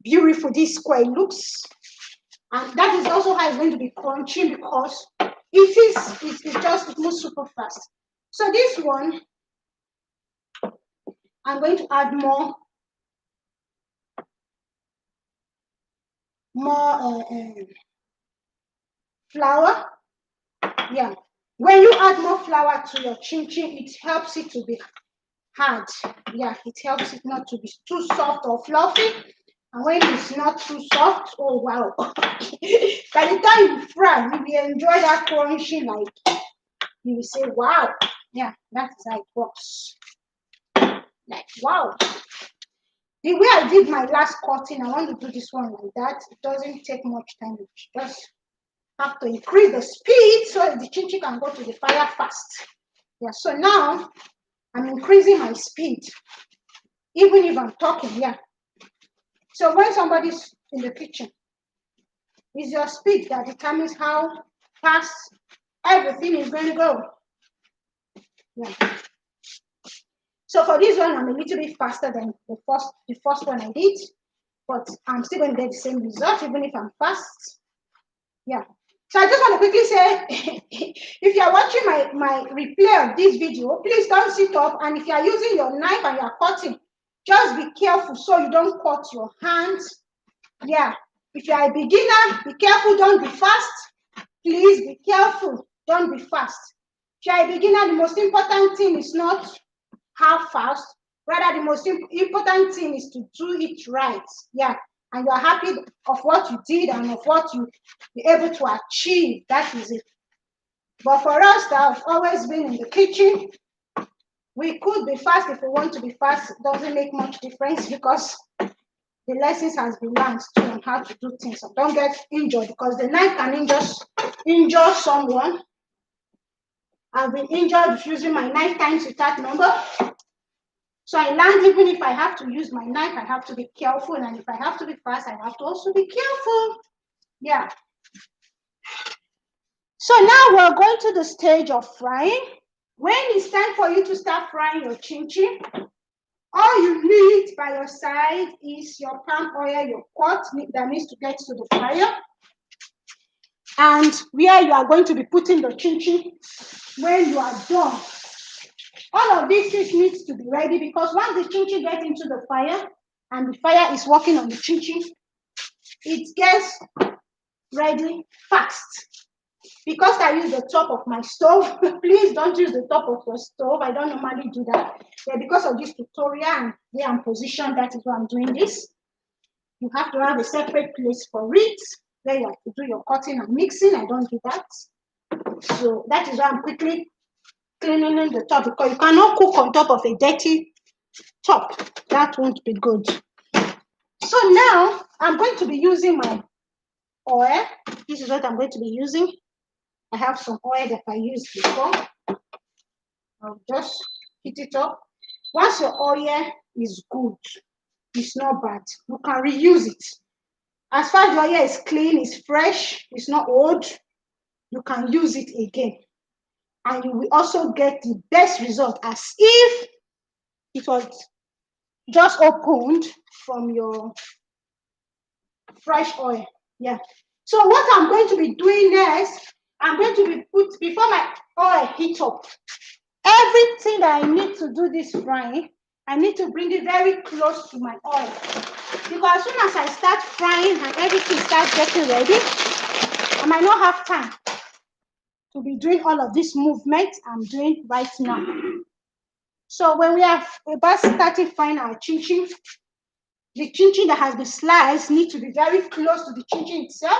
Speaker 1: beautiful this square looks? And that is also how it's going to be crunching, because it moves super fast. So this one, I'm going to add more flour. Yeah. When you add more flour to your chinchin, it helps it to be hard. Yeah, it helps it not to be too soft or fluffy. And when it's not too soft, oh wow. By the time you fry, you will enjoy that crunching, like you will say, wow. Yeah, that's how it works. Like, wow. The way I did my last cutting, I want to do this one like that. It doesn't take much time. You just have to increase the speed so that the chinchin can go to the fire fast. Yeah, so now I'm increasing my speed, even if I'm talking. Yeah. So when somebody's in the kitchen, it's your speed that determines how fast everything is going to go. Yeah. So for this one, I'm a little bit faster than the first one I did, but I'm still going to get the same result even if I'm fast. Yeah. So I just want to quickly say, if you are watching my replay of this video, please don't sit up. And if you are using your knife and you are cutting, just be careful so you don't cut your hands. Yeah. If you are a beginner, be careful, don't be fast. Please be careful, don't be fast. If you are a beginner, the most important thing is not how fast, rather the most important thing is to do it right. Yeah. And you are happy of what you did and of what you were able to achieve. That is it. But for us that have always been in the kitchen, we could be fast if we want to be fast. It doesn't make much difference, because the lessons has been learned too on how to do things. So don't get injured, because the knife can injure someone. I've been injured using my knife times without number. So I learned, even if I have to use my knife, I have to be careful. And if I have to be fast, I have to also be careful. Yeah. So now we're going to the stage of frying. When it's time for you to start frying your chinchin, all you need by your side is your palm oil, your pot that needs to get to the fire, and where you are going to be putting the chinchin when you are done. All of these things needs to be ready, because once the chinchin gets into the fire and the fire is working on the chinchin, it gets ready fast. Because I use the top of my stove, please don't use the top of your stove. I don't normally do that. But because of this tutorial and where I'm positioned, that is why I'm doing this. You have to have a separate place for it, where you have to do your cutting and mixing. I don't do that. So that is why I'm quickly cleaning the top, because you cannot cook on top of a dirty top. That won't be good. So now I'm going to be using my oil. This is what I'm going to be using. I have some oil that I used before. I'll just heat it up. Once your oil is good, it's not bad, you can reuse it. As far as your hair is clean, it's fresh, it's not old, you can use it again. And you will also get the best result as if it was just opened from your fresh oil. Yeah. So what I'm going to be doing next, I'm going to be before my oil heat up, everything that I need to do this frying, I need to bring it very close to my oil. Because as soon as I start frying and everything starts getting ready, I might not have time to be doing all of this movement I'm doing right now. So when we have about started frying our chinchin, the chinchin that has been sliced needs to be very close to the chinchin itself.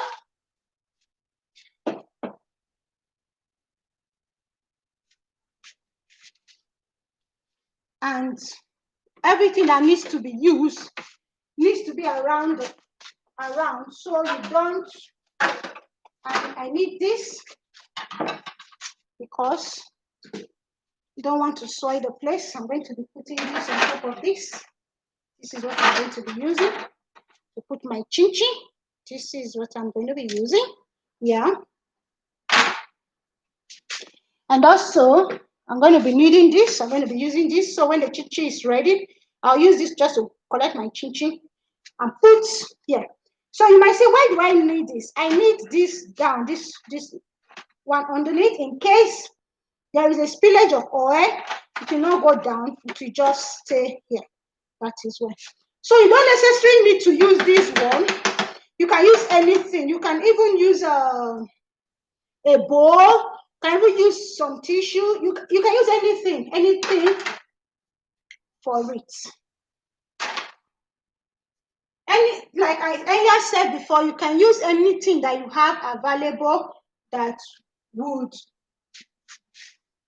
Speaker 1: And everything that needs to be used needs to be around, so you don't, I need this because you don't want to soil the place. I'm going to be putting this on top of this. This is what I'm going to be using to put my chinchin. This is what I'm going to be using. Yeah. And also, I'm going to be needing this. I'm going to be using this. So when the chinchin is ready, I'll use this just to collect my chinchin and put here. So you might say, why do I need this? I need this down, this one underneath, in case there is a spillage of oil. It will not go down. It will just stay here. That is why. So you don't necessarily need to use this one. You can use anything. You can even use a bowl. You can even use some tissue. You can use anything for it. Like I earlier said before, you can use anything that you have available that would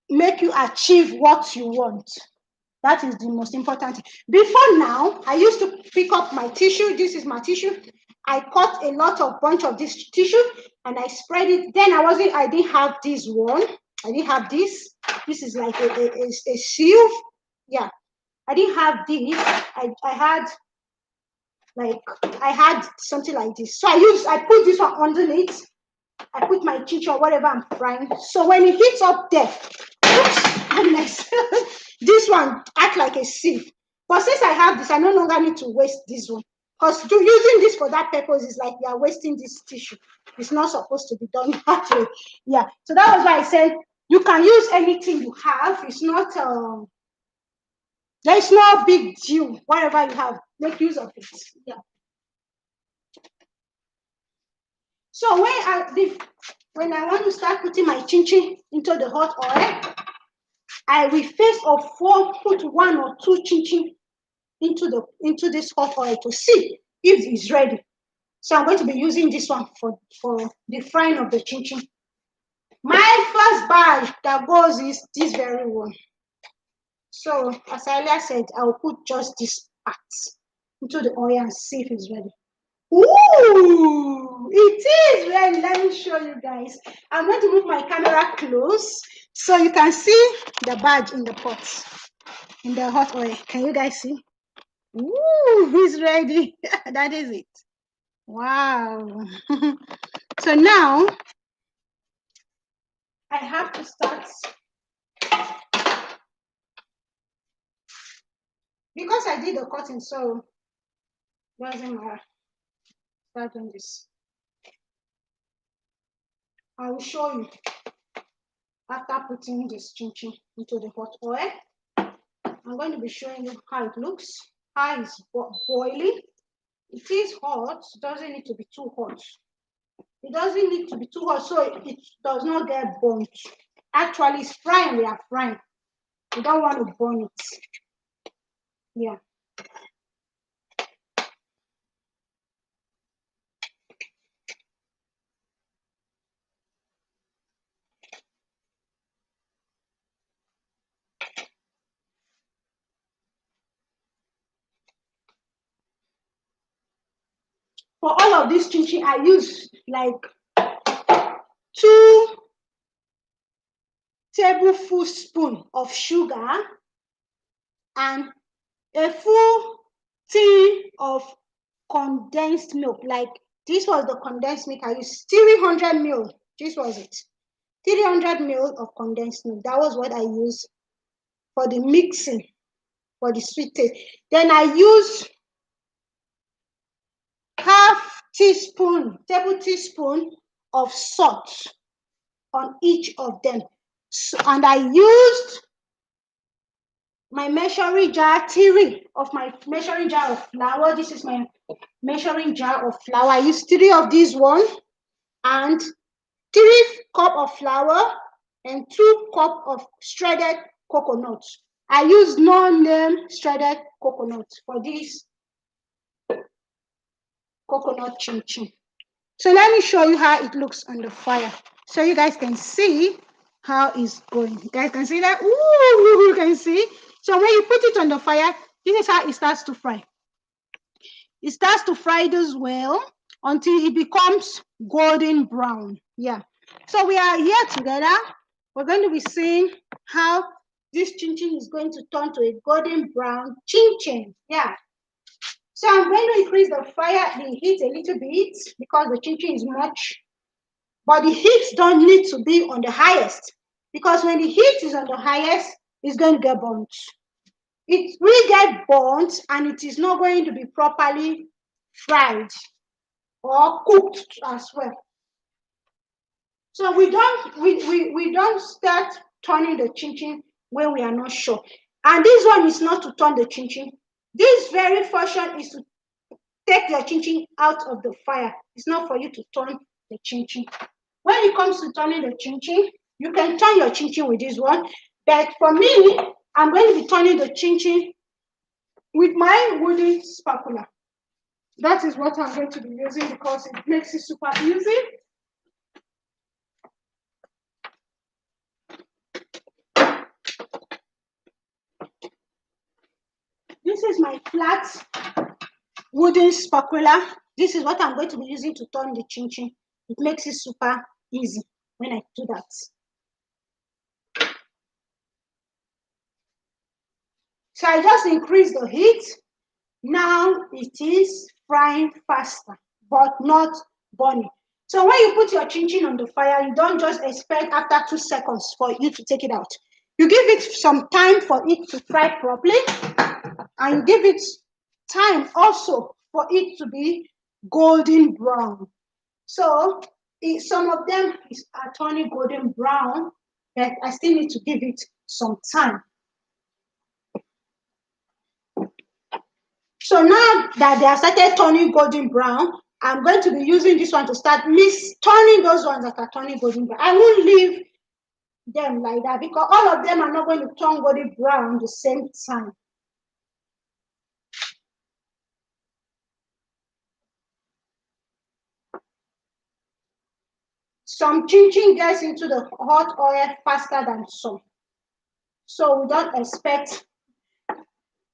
Speaker 1: make you achieve what you want. That is the most important thing. Before now, I used to pick up my tissue. This is my tissue. I cut a bunch of this tissue and I spread it. Then I didn't have this one. I didn't have this. This is like a sieve. Yeah. I didn't have this. I had something like this. So I put this one underneath. I put my chinchin or whatever I'm frying. So when it heats up there, oops, this one act like a sieve. But since I have this, I no longer need to waste this one. Because using this for that purpose is like you are wasting this tissue. It's not supposed to be done that way. Yeah. So that was why I said you can use anything you have. It's not there is no big deal. Whatever you have, make use of it. Yeah. So when I want to start putting my chinchin into the hot oil, I will first of all put 1 or 2 chinchin into this hot oil to see if it's ready. So I'm going to be using this one for the frying of the chinchin. My first batch that goes is this very one. So as I earlier said, I'll put just this part into the oil and see if it's ready. Ooh, it is ready. Let me show you guys. I'm going to move my camera close so you can see the badge in the pot, in the hot oil. Can you guys see? Ooh, it's ready. That is it. Wow. So now I have to start, because I did the cutting, so it doesn't matter. Start doing this. I will show you after putting this chinchin into the hot oil. I'm going to be showing you how it looks. How it's boiling. It is hot. It doesn't need to be too hot. It doesn't need to be too hot so it does not get burnt. Actually, it's frying. We are frying. We don't want to burn it. Yeah. For all of this chinchin, I use like 2 tablespoons of sugar and a full tin of condensed milk, like This was the condensed milk I used, 300 ml. This was it. 300 ml of condensed milk. That was what I used for the mixing, for the sweet taste. Then I used half teaspoon, table teaspoon of salt on each of them. So, and I used my measuring jar, 3 of my measuring jar of flour. This is my measuring jar of flour. I used 3 of these one, and 3 cup of flour and 2 cup of shredded coconut. I use no-name shredded coconut for this coconut chin-chin. So let me show you how it looks on the fire, so you guys can see how it's going. You guys can see that? Ooh, you can see. So when you put it on the fire, this is how it starts to fry. It starts to fry this well until it becomes golden brown. Yeah. So we are here together. We're going to be seeing how this chin-chin is going to turn to a golden brown chin-chin. Yeah. So I'm going to increase the fire, the heat a little bit, because the chin-chin is much. But the heat don't need to be on the highest, because when the heat is on the highest, it's going to get burnt. It will get burnt, and it is not going to be properly fried or cooked as well. So we don't start turning the chin-chin when we are not sure. And this one is not to turn the chin-chin. This very function is to take your chin-chin out of the fire. It's not for you to turn the chin-chin. When it comes to turning the chin-chin, you can turn your chin-chin with this one. But for me, I'm going to be turning the chin-chin with my wooden spatula. That is what I'm going to be using, because it makes it super easy. This is my flat wooden spatula. This is what I'm going to be using to turn the chin-chin. It makes it super easy when I do that. So I just increase the heat. Now it is frying faster, but not burning. So when you put your chin-chin on the fire, you don't just expect after 2 seconds for you to take it out. You give it some time for it to fry properly, and you give it time also for it to be golden brown. So some of them are turning golden brown, but I still need to give it some time. So now that they have started turning golden brown, I'm going to be using this one to start turning those ones that are turning golden brown. I won't leave them like that, because all of them are not going to turn golden brown at the same time. Some chin-chin gets into the hot oil faster than some. So we don't expect.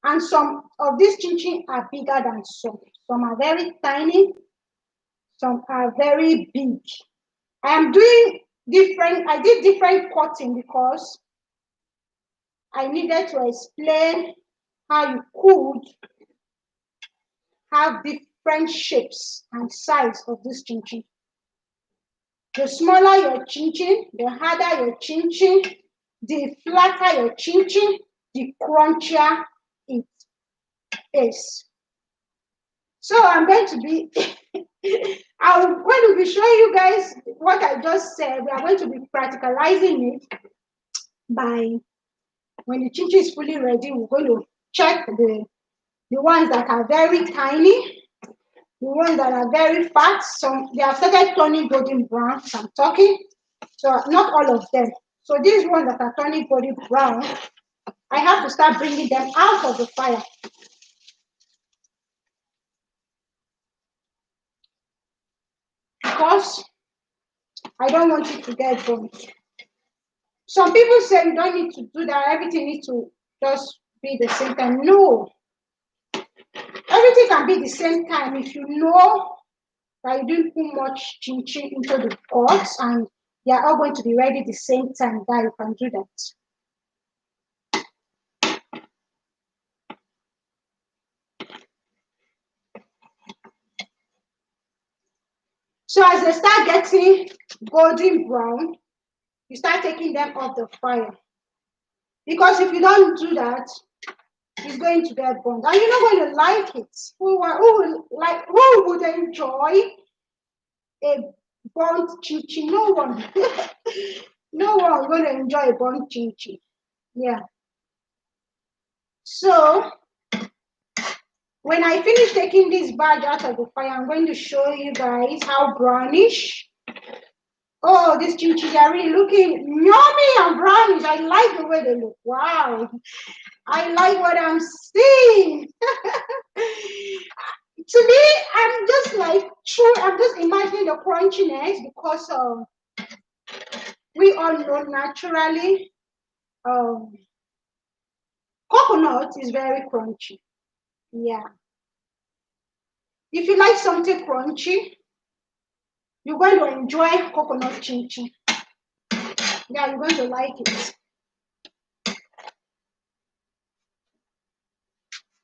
Speaker 1: And some of these chin-chin are bigger than some. Some are very tiny. Some are very big. I did different cutting because I needed to explain how you could have different shapes and size of this chin-chin. The smaller your chin-chin, the harder your chin-chin, the flatter your chin-chin, the crunchier it is. So I'm going to be I'm going to be showing you guys what I just said. We are going to be practicalizing it by, when the chin-chin is fully ready, we're going to check the ones that are very tiny, the ones that are very fat. Some, they have started turning golden brown, so I'm talking. So not all of them. So these ones that are turning golden brown, I have to start bringing them out of the fire. Because I don't want it to get burnt. Some people say you don't need to do that, everything needs to just be the same time. No. Everything can be the same time if you know that you didn't put much chin-chin into the pot and they are all going to be ready the same time. That you can do that. So as they start getting golden brown, you start taking them off the fire. Because if you don't do that, it's going to get burnt. And you're not going to like it. Who would enjoy a burnt chinchin? No one. No one is going to enjoy a burnt chinchin. Yeah. So when I finish taking this badge out of the fire, I'm going to show you guys how brownish. Oh, these chinchis are really looking yummy and brownish. I like the way they look. Wow. I like what I'm seeing. To me, I'm just imagining the crunchiness because we all know naturally coconut is very crunchy. Yeah. If you like something crunchy, you're going to enjoy coconut chinchin. Yeah, you're going to like it.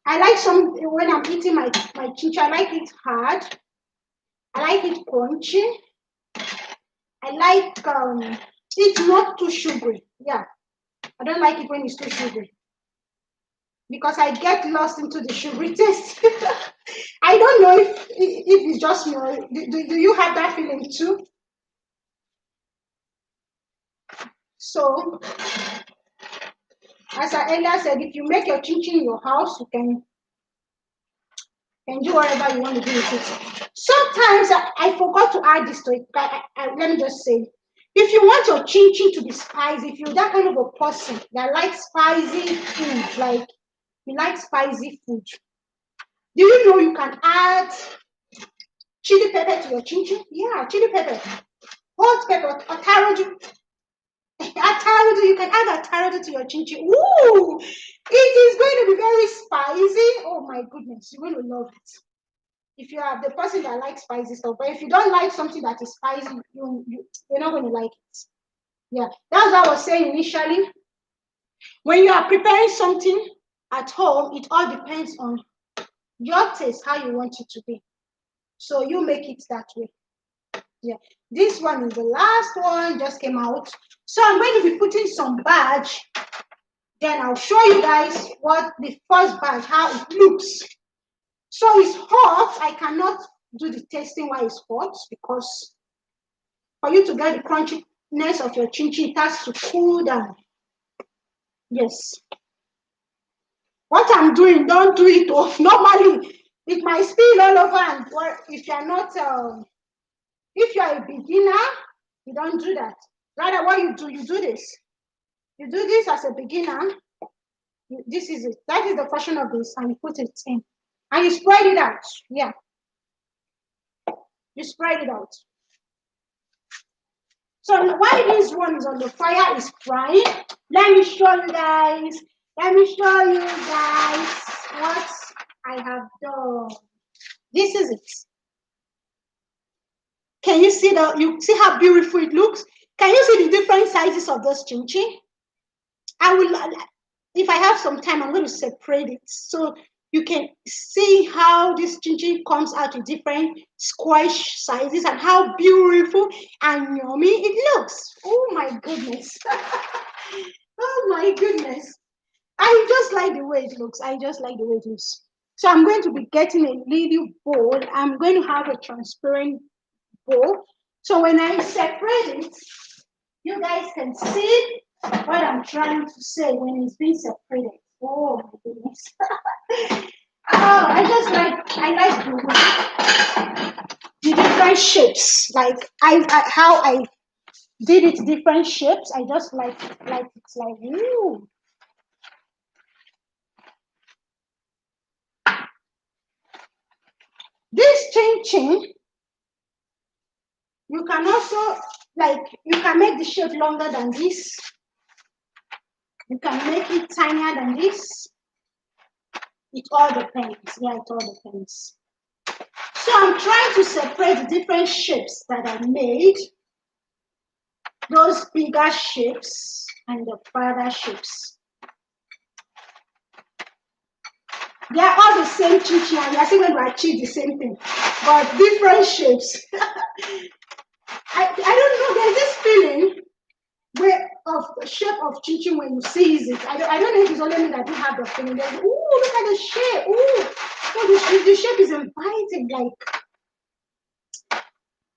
Speaker 1: I like when I'm eating my chinchin, I like it hard. I like it crunchy. I like it's not too sugary. Yeah. I don't like it when it's too sugary because I get lost into the sugary taste. I don't know if it's just me. Do you have that feeling too? So, as I earlier said, if you make your chinchin in your house, you can do whatever you want to do with it. Sometimes I forgot to add this to it. Let me just say, if you want your chinchin to be spicy, if you're that kind of a person that likes spicy food, like you like spicy food, do you know you can add chili pepper to your chinchin? Yeah, chili pepper, hot pepper, atarodu. Atarodu, you can add atarodu to your chinchin. Ooh, it is going to be very spicy. Oh my goodness, you're going to love it. If you are the person that likes spicy stuff, but if you don't like something that is spicy, you're not going to like it. Yeah, that's what I was saying initially. When you are preparing something at home, it all depends on your taste, how you want it to be. So you make it that way. Yeah, this one is the last one, just came out. So I'm going to be putting some badge. Then I'll show you guys what the first badge, how it looks. So it's hot. I cannot do the tasting while it's hot because for you to get the crunchiness of your chinchin, it has to cool down. Yes. What I'm doing, don't do it off. Normally, it might spill all over. And if you're not, if you're a beginner, you don't do that. Rather, what you do this. You do this as a beginner. This is it. That is the portion of this, and you put it in, and you spread it out. Yeah, you spread it out. So while this one is on the fire, is frying. Let me show you guys. Let me show you guys what I have done. This is it. Can you see you see how beautiful it looks? Can you see the different sizes of those chinchin? I will, if I have some time, I'm going to separate it so you can see how this chinchin comes out in different squash sizes and how beautiful and yummy it looks. Oh my goodness. Oh my goodness. I just like the way it looks. I just like the way it looks. So I'm going to be getting a little bowl. I'm going to have a transparent bowl. So when I separate it, you guys can see what I'm trying to say when it's being separated. Oh my goodness. Oh, I like the different shapes. Like how I did it different shapes. I just like it's like ooh. This chinchin, you can also you can make the shape longer than this. You can make it tinier than this. It all depends. Yeah, it all depends. So I'm trying to separate the different shapes that I made. Those bigger shapes and the further shapes. They are all the same chinchin, and we are still going to achieve the same thing, but different shapes. I don't know. There's this feeling where of the shape of chinchin when you see it. I don't know if it's only me that do have the feeling. There's, ooh, look at the shape. Ooh, so the shape is inviting. Like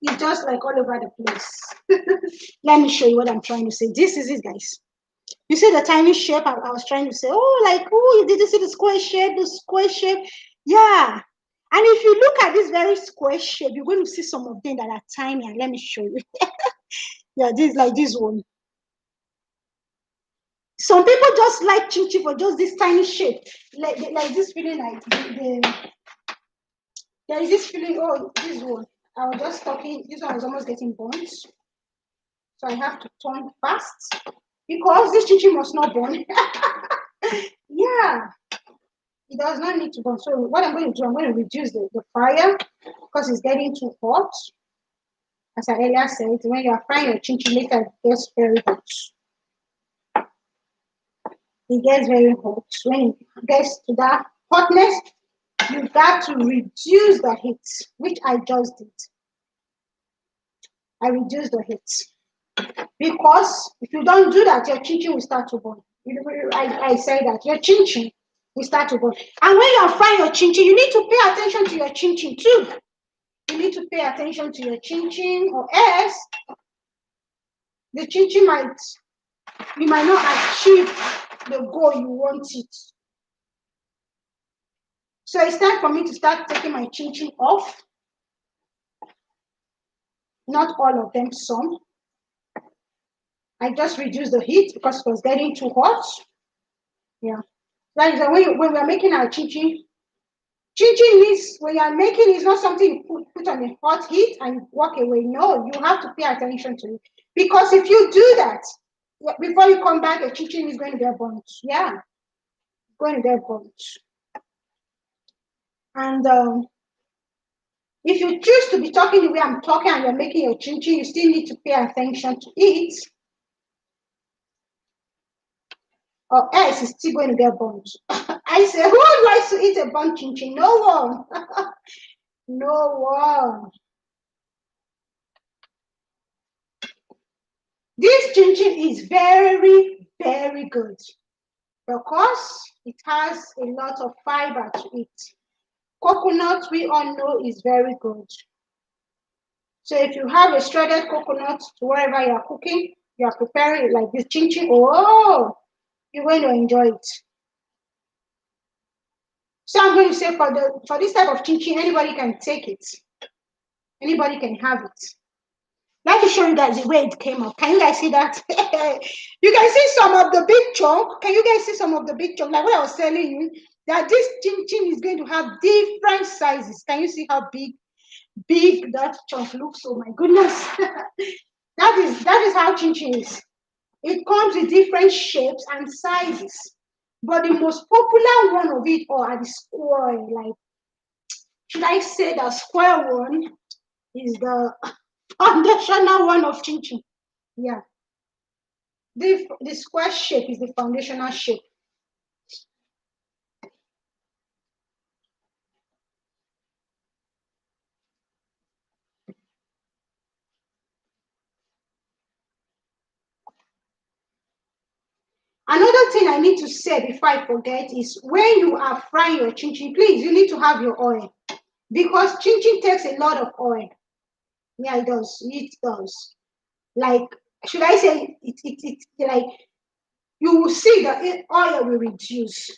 Speaker 1: it's just like all over the place. Let me show you what I'm trying to say. This is it, guys. You see the tiny shape I was trying to say. Oh, like, oh, did you see the square shape? The square shape. Yeah. And if you look at this very square shape, you're going to see some of them that are tiny. And let me show you. Yeah, this like this one. Some people just like chinchin for just this tiny shape. Like this feeling like there is this feeling, oh, this one. I was just talking, this one is almost getting burnt. So I have to turn fast because this chinchin must not burn. Yeah. It does not need to burn. So what I'm going to do, I'm going to reduce the fire because it's getting too hot. As I earlier said, when you are frying your chinchin, later it gets very hot. It gets very hot. When it gets to that hotness, you've got to reduce the heat, which I just did. I reduced the heat. Because if you don't do that, your chinchin will start to burn. I say that your chinchin will start to burn. And when you are frying your chinchin, you need to pay attention to your chinchin too. You need to pay attention to your chinchin, or else the chinchin you might not achieve the goal you want it. So it's time for me to start taking my chinchin off. Not all of them, some. I just reduced the heat because it was getting too hot. Yeah. That is when we are making our chinchin. Chinchin means when you are making, it's not something you put on a hot heat and walk away. No, you have to pay attention to it. Because if you do that, before you come back, the chinchin is going to get burnt. Yeah, it's going to get burnt. And if you choose to be talking the way I'm talking and you're making your chinchin, you still need to pay attention to it. Or else it's still going to get burnt. I say, who likes to eat a burnt chinchin? No one. No one. This chinchin is very, very good because it has a lot of fiber to it. Coconut, we all know, is very good. So if you have a shredded coconut to wherever you are cooking, you are preparing it like this chinchin, oh, you're going to enjoy it. So I'm going to say for this type of chinchin, anybody can take it. Anybody can have it. Let me show you guys the way it came up. Can you guys see that? You can see some of the big chunk. Can you guys see some of the big chunk? Like what I was telling you, that this chinchin is going to have different sizes. Can you see how big that chunk looks? Oh my goodness. that is how chinchin is. It comes with different shapes and sizes. But the most popular one of it all are the square. Like, should I say the square one is the foundational one of chinchin? Yeah. The square shape is the foundational shape. Another thing I need to say before I forget is when you are frying your chinchin, please, you need to have your oil because chinchin takes a lot of oil. Yeah, it does. It does. Like, should I say it like you will see that oil will reduce.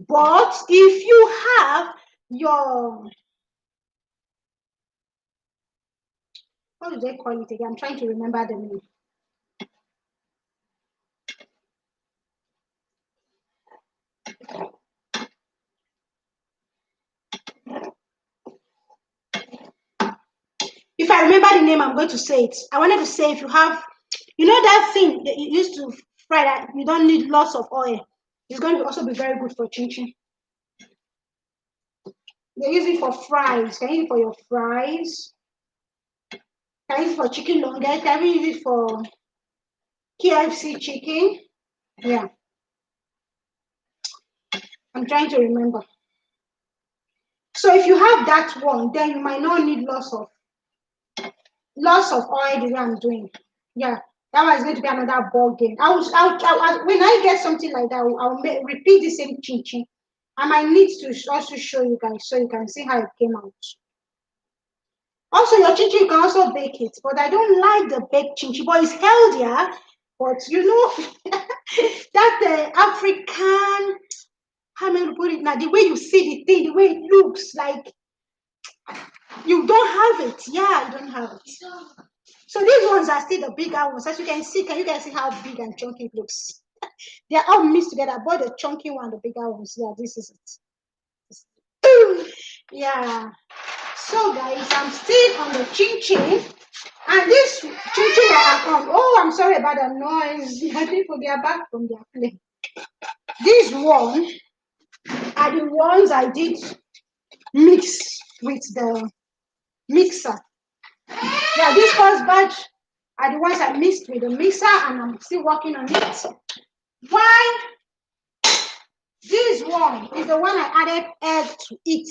Speaker 1: But if you have your, what do they call it again? I'm trying to remember the name. If I remember the name, I'm going to say it. I wanted to say if you have, you know that thing that you used to fry that you don't need lots of oil. It's going to also be very good for chinchin. They use it for fries. Can you use it for your fries? Can you use it for chicken nugget? Can you use it for KFC chicken? Yeah. I'm trying to remember. So if you have that one, then you might not need lots of oil the way I'm doing. Yeah, that one is going to be another ball game. When I get something like that, I'll repeat the same chinchin. I might need to also show you guys so you can see how it came out. Also, your chinchin, you can also bake it, but I don't like the baked chinchin, but it's healthier. But you know, that African, how am I going to put it now? The way you see the thing, the way it looks like you don't have it. Yeah, you don't have it. So these ones are still the bigger ones. As you can see, can you guys see how big and chunky it looks? They're all mixed together, but the chunky one, the bigger ones. Yeah, this is it. Yeah. So guys, I'm still on the chinchin. And this chinchin that I'm on, oh, I'm sorry about the noise. I think they are back from their play. These ones are the ones I did mix with the mixer. Yeah, this first batch are the ones I mixed with the mixer, and I'm still working on it. Why? This one is the one I added egg to it,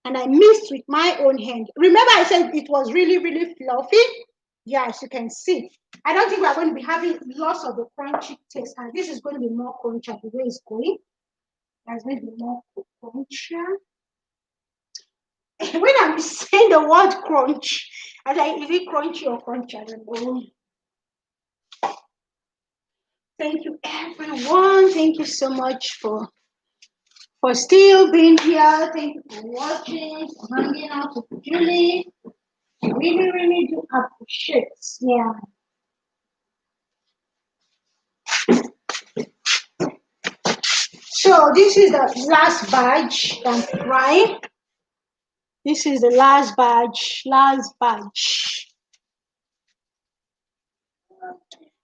Speaker 1: and I mixed with my own hand. Remember I said it was really, really fluffy? Yeah, as you can see. I don't think we're going to be having lots of the crunchy taste, and this is going to be more crunchy the way it's going. That's going to be more crunchier. When I'm saying the word crunch, I'm like, is it crunchy or crunchy? I don't know. Thank you, everyone. Thank you so much for still being here. Thank you for watching, for hanging out with Julie. I really, really do appreciate. Yeah. So this is the last batch I'm frying. This is the last batch.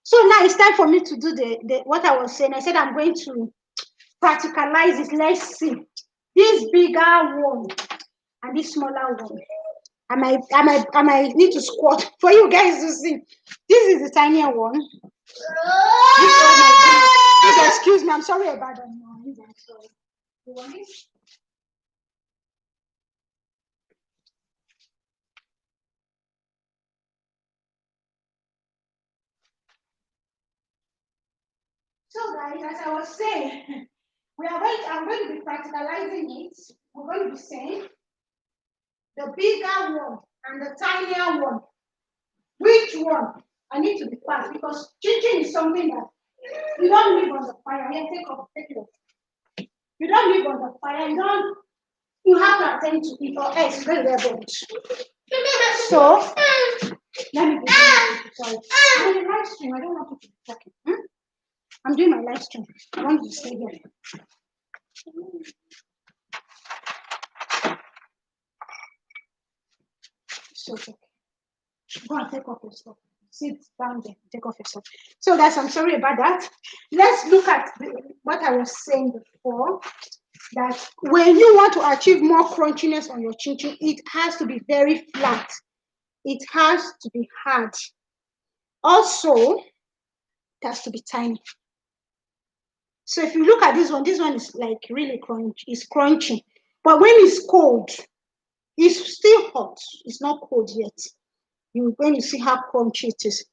Speaker 1: So now it's time for me to do the what I was saying. I said I'm going to practicalize it. Let's see. This bigger one and this smaller one. I might need to squat for you guys to see. This is the tinier one. Please excuse me. I'm sorry about that noise. I'm sorry. You want it? So guys, as I was saying, I'm going to be practicalizing it. We're going to be saying the bigger one and the tinier one. Which one? I need to be fast because chinchin is something that you don't leave on the fire. Here, take it off. You don't leave on the fire. You have to attend to it or else it's going to get burnt. So let me be sorry. I'm in a live stream. I don't want to be talking. I'm doing my live stream. I want you to stay here. So okay. Go and take off your stuff. Sit down there. Take off your stuff. So guys, I'm sorry about that. Let's look at what I was saying before. That when you want to achieve more crunchiness on your chinchin, it has to be very flat. It has to be hard. Also, it has to be tiny. So if you look at this one is like really crunchy. It's crunchy. But when it's cold, it's still hot. It's not cold yet. When you see how crunchy it is.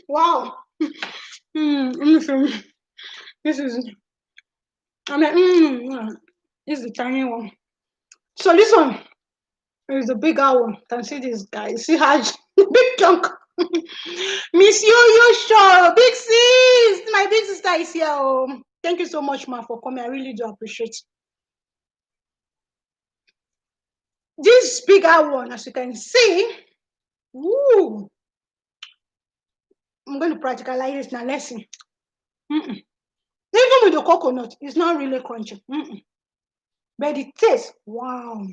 Speaker 1: Wow. This is this is the tiny one. So this one is the bigger one. You can see this guy. See how big chunk. Miss you sure. Big sis. My big sister is here. Oh. Thank you so much, ma, for coming. I really do appreciate it. This bigger one, as you can see, woo, I'm going to practicalize it now. Let's see. Even with the coconut, it's not really crunchy. But the taste, wow.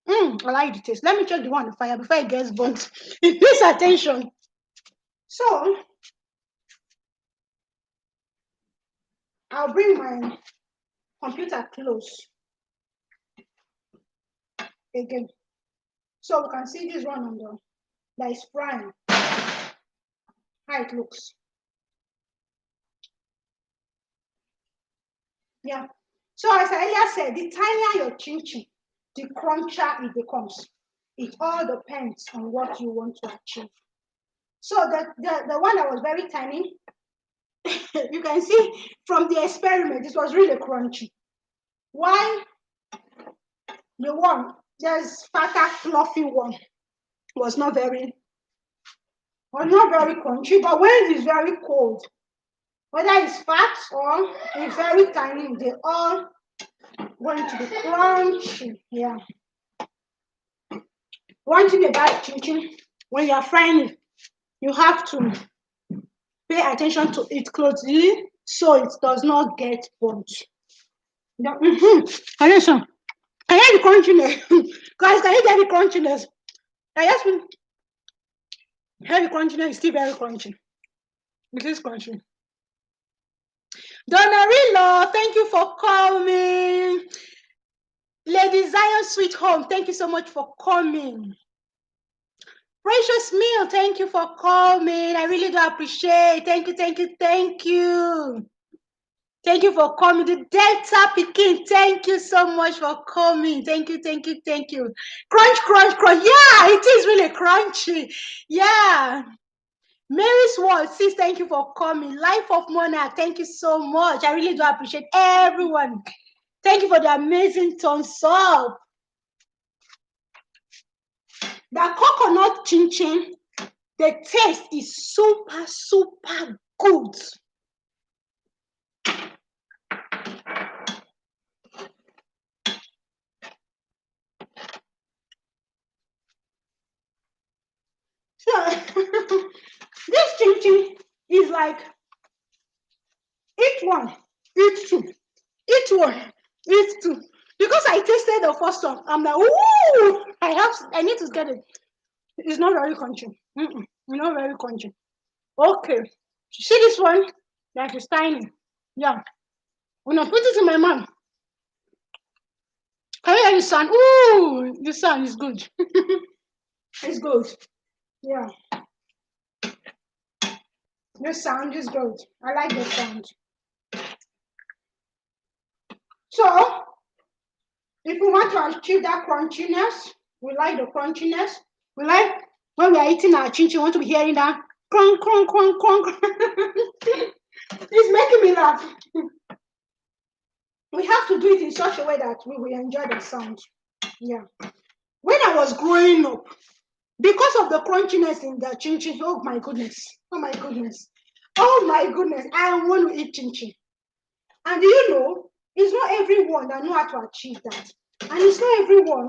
Speaker 1: I like the taste. Let me check the one on the fire before it gets burnt. It needs attention. So, I'll bring my computer close again. So we can see this one on the that is frying. How it looks. Yeah. So as I earlier said, the tinier your chin-chin, the crunchier it becomes. It all depends on what you want to achieve. So the one that was very tiny, you can see from the experiment, it was really crunchy. Why? The one, there's fatter, fluffy one, was not very crunchy, but when it's very cold, whether it's fat or it's very tiny, they all going to be crunchy. Yeah. One thing about chinchin, when you're frying it, you have to pay attention to it closely so it does not get burnt. Listen, can you hear the crunchiness? Guys, can you get the crunchiness? I just feel heavy crunchiness is still very crunchy. It is crunchy. Donarilo, thank you for coming. Lady Zion Sweet Home, thank you so much for coming. Precious Meal, thank you for coming. I really do appreciate it. Thank you, thank you, thank you. Thank you for coming. The Delta Peking, thank you so much for coming. Thank you, thank you, thank you. Crunch, crunch, crunch. Yeah, it is really crunchy. Yeah. Mary's World, sis, thank you for coming. Life of Monarch, thank you so much. I really do appreciate everyone. Thank you for the amazing thumbs up. The coconut chinchin, the taste is super, super good. So, this chinchin is like, each one, each two, each one, each two. Because I tasted the first one, I'm like, ooh, I need to get it. It's not very crunchy. Not very crunchy. Okay. See this one? That is tiny. Yeah. When I put it in my mouth, can you hear the sound? Ooh, the sound is good. It's good. Yeah. The sound is good. I like the sound. So, if we want to achieve that crunchiness, we like the crunchiness. We like when we are eating our chinchin, we want to be hearing that crunk, crunk, crunk, crunk. It's making me laugh. We have to do it in such a way that we will enjoy the sound. Yeah. When I was growing up, because of the crunchiness in the chinchin, oh my goodness, oh my goodness, oh my goodness, I want to eat chinchin. And you know, it's not everyone that know how to achieve that. And it's not everyone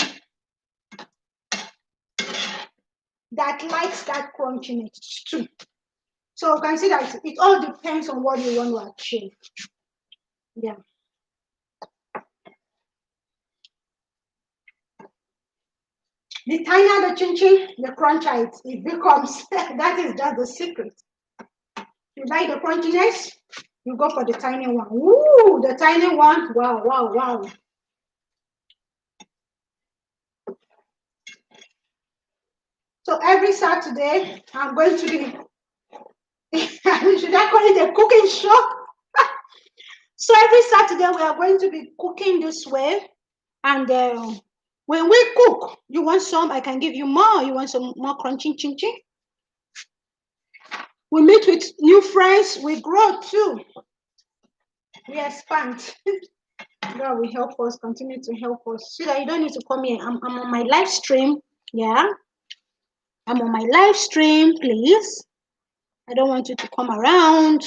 Speaker 1: that likes that crunchiness too. So you can see that it all depends on what you want to achieve. Yeah. The tinier the chinchin, the crunchier it becomes. That is just the secret. You like the crunchiness, you go for the tiny one. Ooh, the tiny one. Wow, wow, wow. So every Saturday, I'm going to be, should I call it a cooking show? So every Saturday, we are going to be cooking this way. And when we cook, you want some, I can give you more. You want some more crunching chinchin? We meet with new friends, we grow too. We expand. God will help us, continue to help us. So that you don't need to come here. I'm on my live stream. Yeah. I'm on my live stream, please. I don't want you to come around.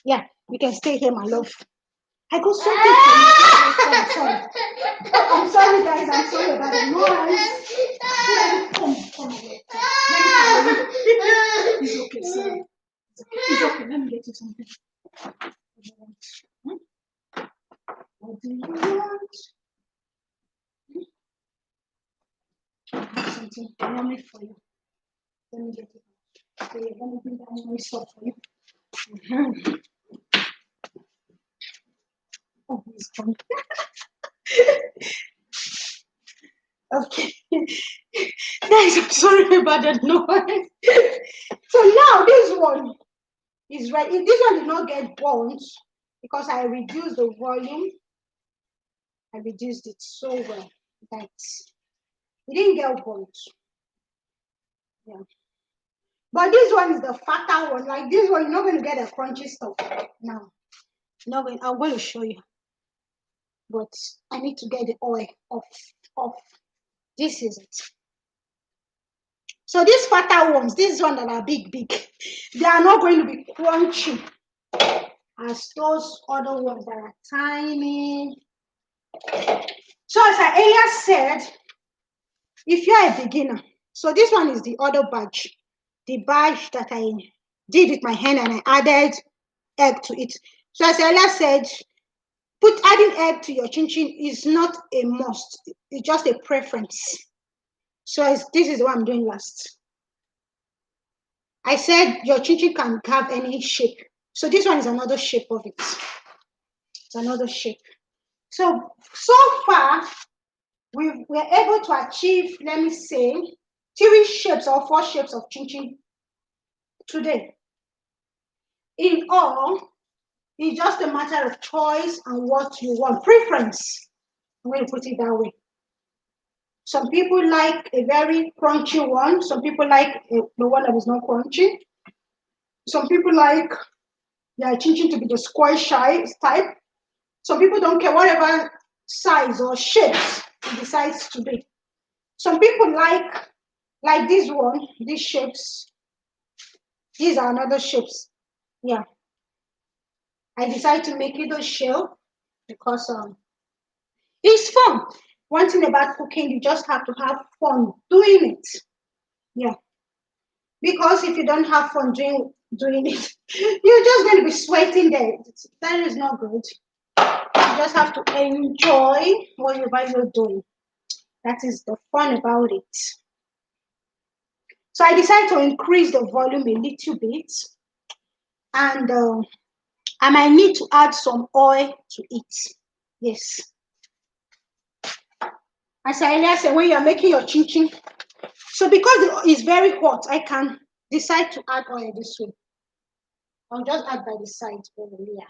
Speaker 1: Yeah, you can stay here, my love. I got something for you. I'm sorry, guys. I'm sorry about the noise. Come. It's okay, sir. It's okay. Let me get you something. What do you want? Something yummy for you. Let me get it. So yeah, let me bring that noise up for you. Oh, he's coming. Okay. Guys, I'm sorry about that noise. So now this one is right. This one did not get burnt because I reduced the volume. I reduced it so well that it didn't get burnt. Yeah. But this one is the fatter one. Like this one, you're not going to get a crunchy stuff. No. Not going, I'm going to show you. But I need to get the oil off. This is it. So these fatter ones, these ones that are big, they are not going to be crunchy as those other ones that are tiny. So as I earlier said, if you're a beginner, so this one is the other batch, the batch that I did with my hand and I added egg to it. So as I earlier said, adding egg to your chinchin is not a must. It's just a preference. So this is what I'm doing last. I said your chinchin can have any shape. So this one is another shape of it. It's another shape. So far, we're able to achieve, let me say, 3 shapes or 4 shapes of chinchin today. In all, it's just a matter of choice and what you want. Preference. I'm going to put it that way. Some people like a very crunchy one. Some people like the one that is not crunchy. Some people like chinchin to be the square type. Some people don't care whatever size or shapes it decides to be. Some people like this one, these shapes. These are another shapes. Yeah. I decided to make it a shell because it's fun. One thing about cooking, you just have to have fun doing it. Yeah. Because if you don't have fun doing it, you're just going to be sweating there. That is not good. You just have to enjoy whatever you're doing. That is the fun about it. So I decided to increase the volume a little bit. And I might need to add some oil to it. Yes. As I earlier said, when you're making your chinchin, so because it's very hot, I can decide to add oil this way. I'll just add by the side over here.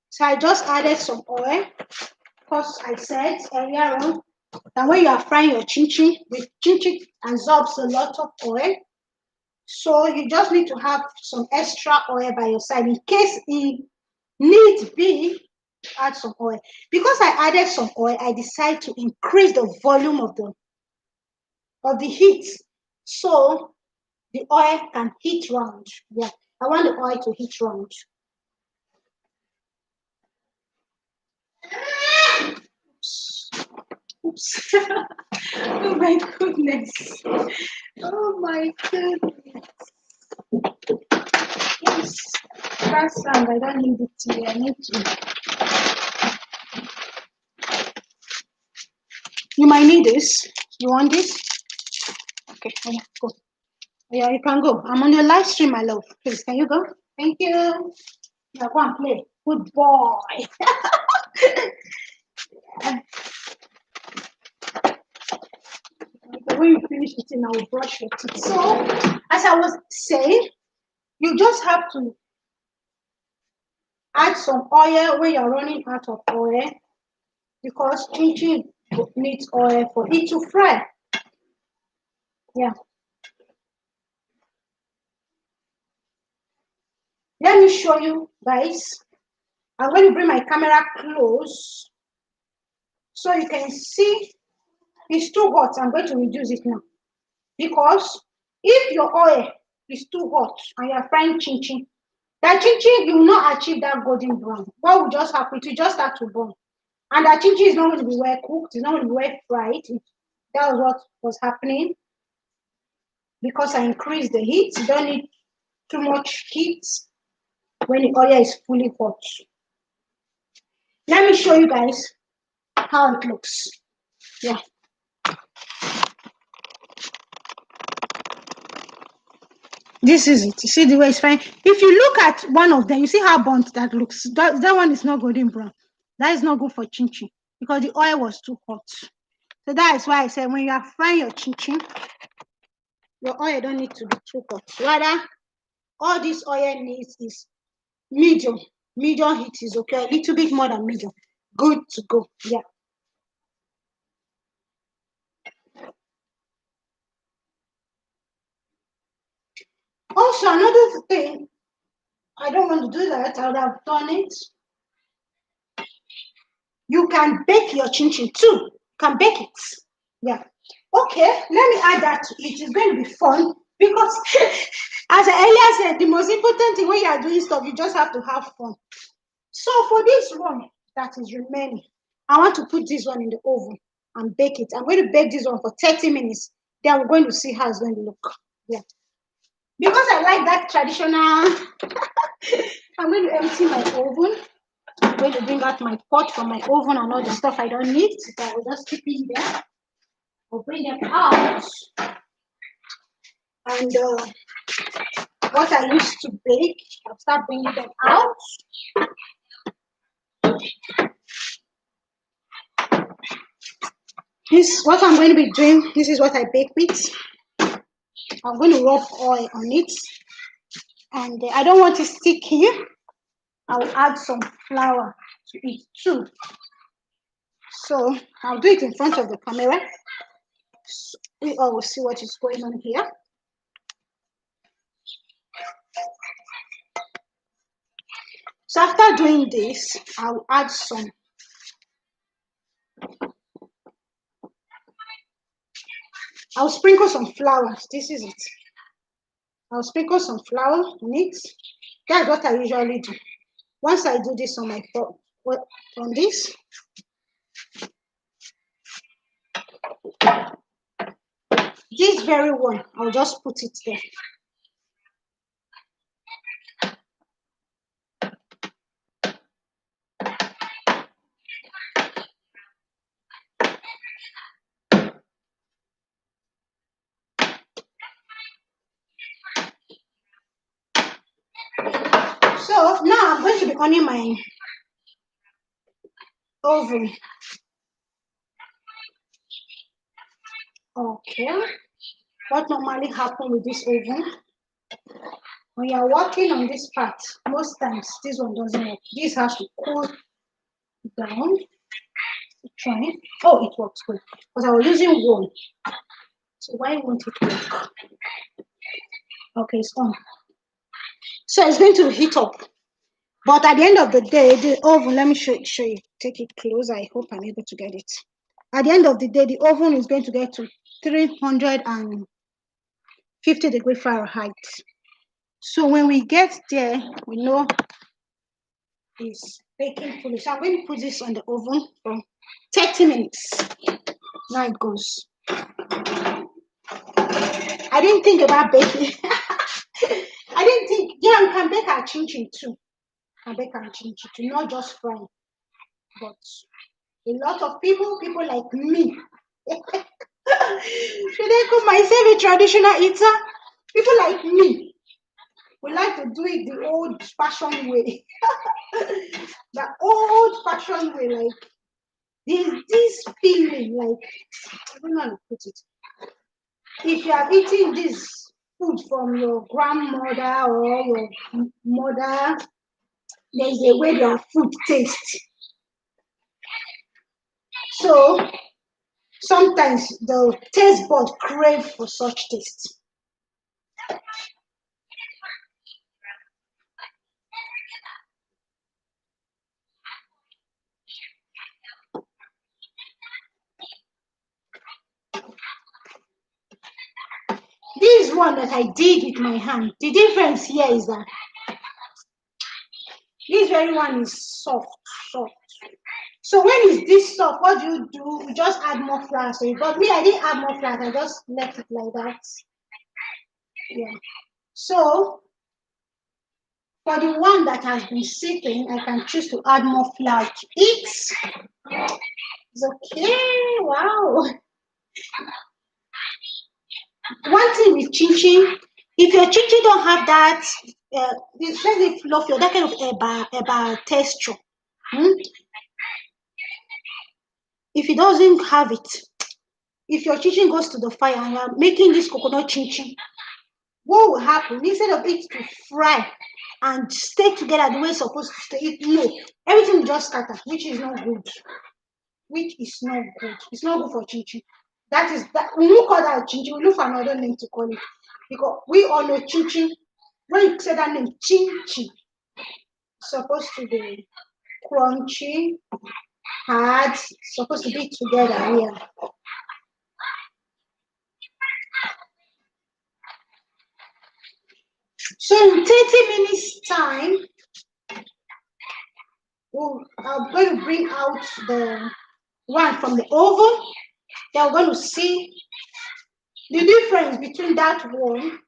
Speaker 1: So I just added some oil because I said earlier on that when you are frying your chinchin, the chinchin absorbs a lot of oil. So you just need to have some extra oil by your side in case it needs be add some oil. Because I added some oil, I decided to increase the volume of the heat so the oil can heat round. Yeah, I want the oil to heat round. Oops. Oh my goodness. Oh my goodness. Yes, that's wrong. I don't need it here. I need to. You might need this. You want this? Okay, yeah, go. Yeah, you can go. I'm on your live stream, my love. Please, can you go? Thank you. Yeah, go and play. Good boy. When you finish eating, I will brush your teeth. So, as I was saying, you just have to add some oil when you're running out of oil because chinchin needs oil for it to fry. Yeah. Let me show you guys. I'm going to bring my camera close so you can see. It's too hot. I'm going to reduce it now because if your oil is too hot and you're frying chinchin, that chinchin you will not achieve that golden brown. What will just happen? It will just start to burn. And that chinchin is not going to be well cooked. It's not going to be well fried. That was what was happening because I increased the heat. You don't need too much heat when the oil is fully hot. Let me show you guys how it looks. Yeah. This is it. You see the way it's fine. If you look at one of them, you see how burnt that looks. That one is not golden brown. That is not good for chinchin because the oil was too hot. So that is why I said when you are frying your chinchin, your oil don't need to be too hot. Rather, all this oil needs is medium. Medium heat is okay. A little bit more than medium. Good to go. Yeah. Also, another thing, I don't want to do that. I would have done it. You can bake your chinchin too. You can bake it. Yeah. Okay, let me add that to it. It's going to be fun because, as I earlier said, the most important thing when you are doing stuff, you just have to have fun. So for this one that is remaining, I want to put this one in the oven and bake it. I'm going to bake this one for 30 minutes. Then we're going to see how it's going to look. Yeah. Because I like that traditional, I'm going to empty my oven. I'm going to bring out my pot from my oven and all the stuff I don't need. So I will just keep it there. I'll bring them out. And what I used to bake, I'll start bringing them out. This what I'm going to be doing. This is what I bake with. I'm going to rub oil on it. And I don't want it sticky. I'll add some flour to it too. So I'll do it in front of the camera. So we all will see what is going on here. So after doing this, I'll add some. I'll sprinkle some flour. This is it. I'll sprinkle some flour on it. That's what I usually do. Once I do this on my pot, on this, this very one, I'll just put it there. So now I'm going to be on my oven. Okay. What normally happens with this oven, when you are working on this part, most times this one doesn't work. This has to cool down. Try it. Oh, it works good. Because I was using one. So why won't it work? Okay, it's on. So it's going to heat up. But at the end of the day, the oven, let me show you. Take it close. I hope I'm able to get it. At the end of the day, the oven is going to get to 350 Fahrenheit. So when we get there, we know it's baking fully. So I'm going to put this on the oven for 30 minutes. Now it goes. I didn't think about baking. I didn't think, yeah, we can bake our chinchin too. And bake our chinchin too, not just frying. But a lot of people like me, should I call myself a traditional eater? People like me, we like to do it the old-fashioned way. The old-fashioned way, like this feeling, like, I don't know how to put it. If you are eating this food from your grandmother or your mother, there's a way their food tastes. So sometimes the taste bud crave for such taste. This one that I did with my hand, the difference here is that this very one is soft. So when it's this soft, what do? We just add more flour. So, but me, I didn't add more flour. I just left it like that. Yeah. So for the one that has been sitting, I can choose to add more flour to it. It's okay. Wow. One thing with chinchin, if your chinchin don't have that, let's say fluffy or that kind of eba texture. If it doesn't have it, if your chinchin goes to the fire and you're making this coconut chinchin, what will happen? Instead of it to fry and stay together the way it's supposed to stay, no, everything will just scatter, which is not good. It's not good for chinchin. That is that we don't call that chinchin. We look for another name to call it because we all know chinchin When you say that name, Chinchin, supposed to be crunchy, hard, supposed to be together here. So in 30 minutes time, I'm going to bring out the one from the oven. Then we're going to see the difference between that one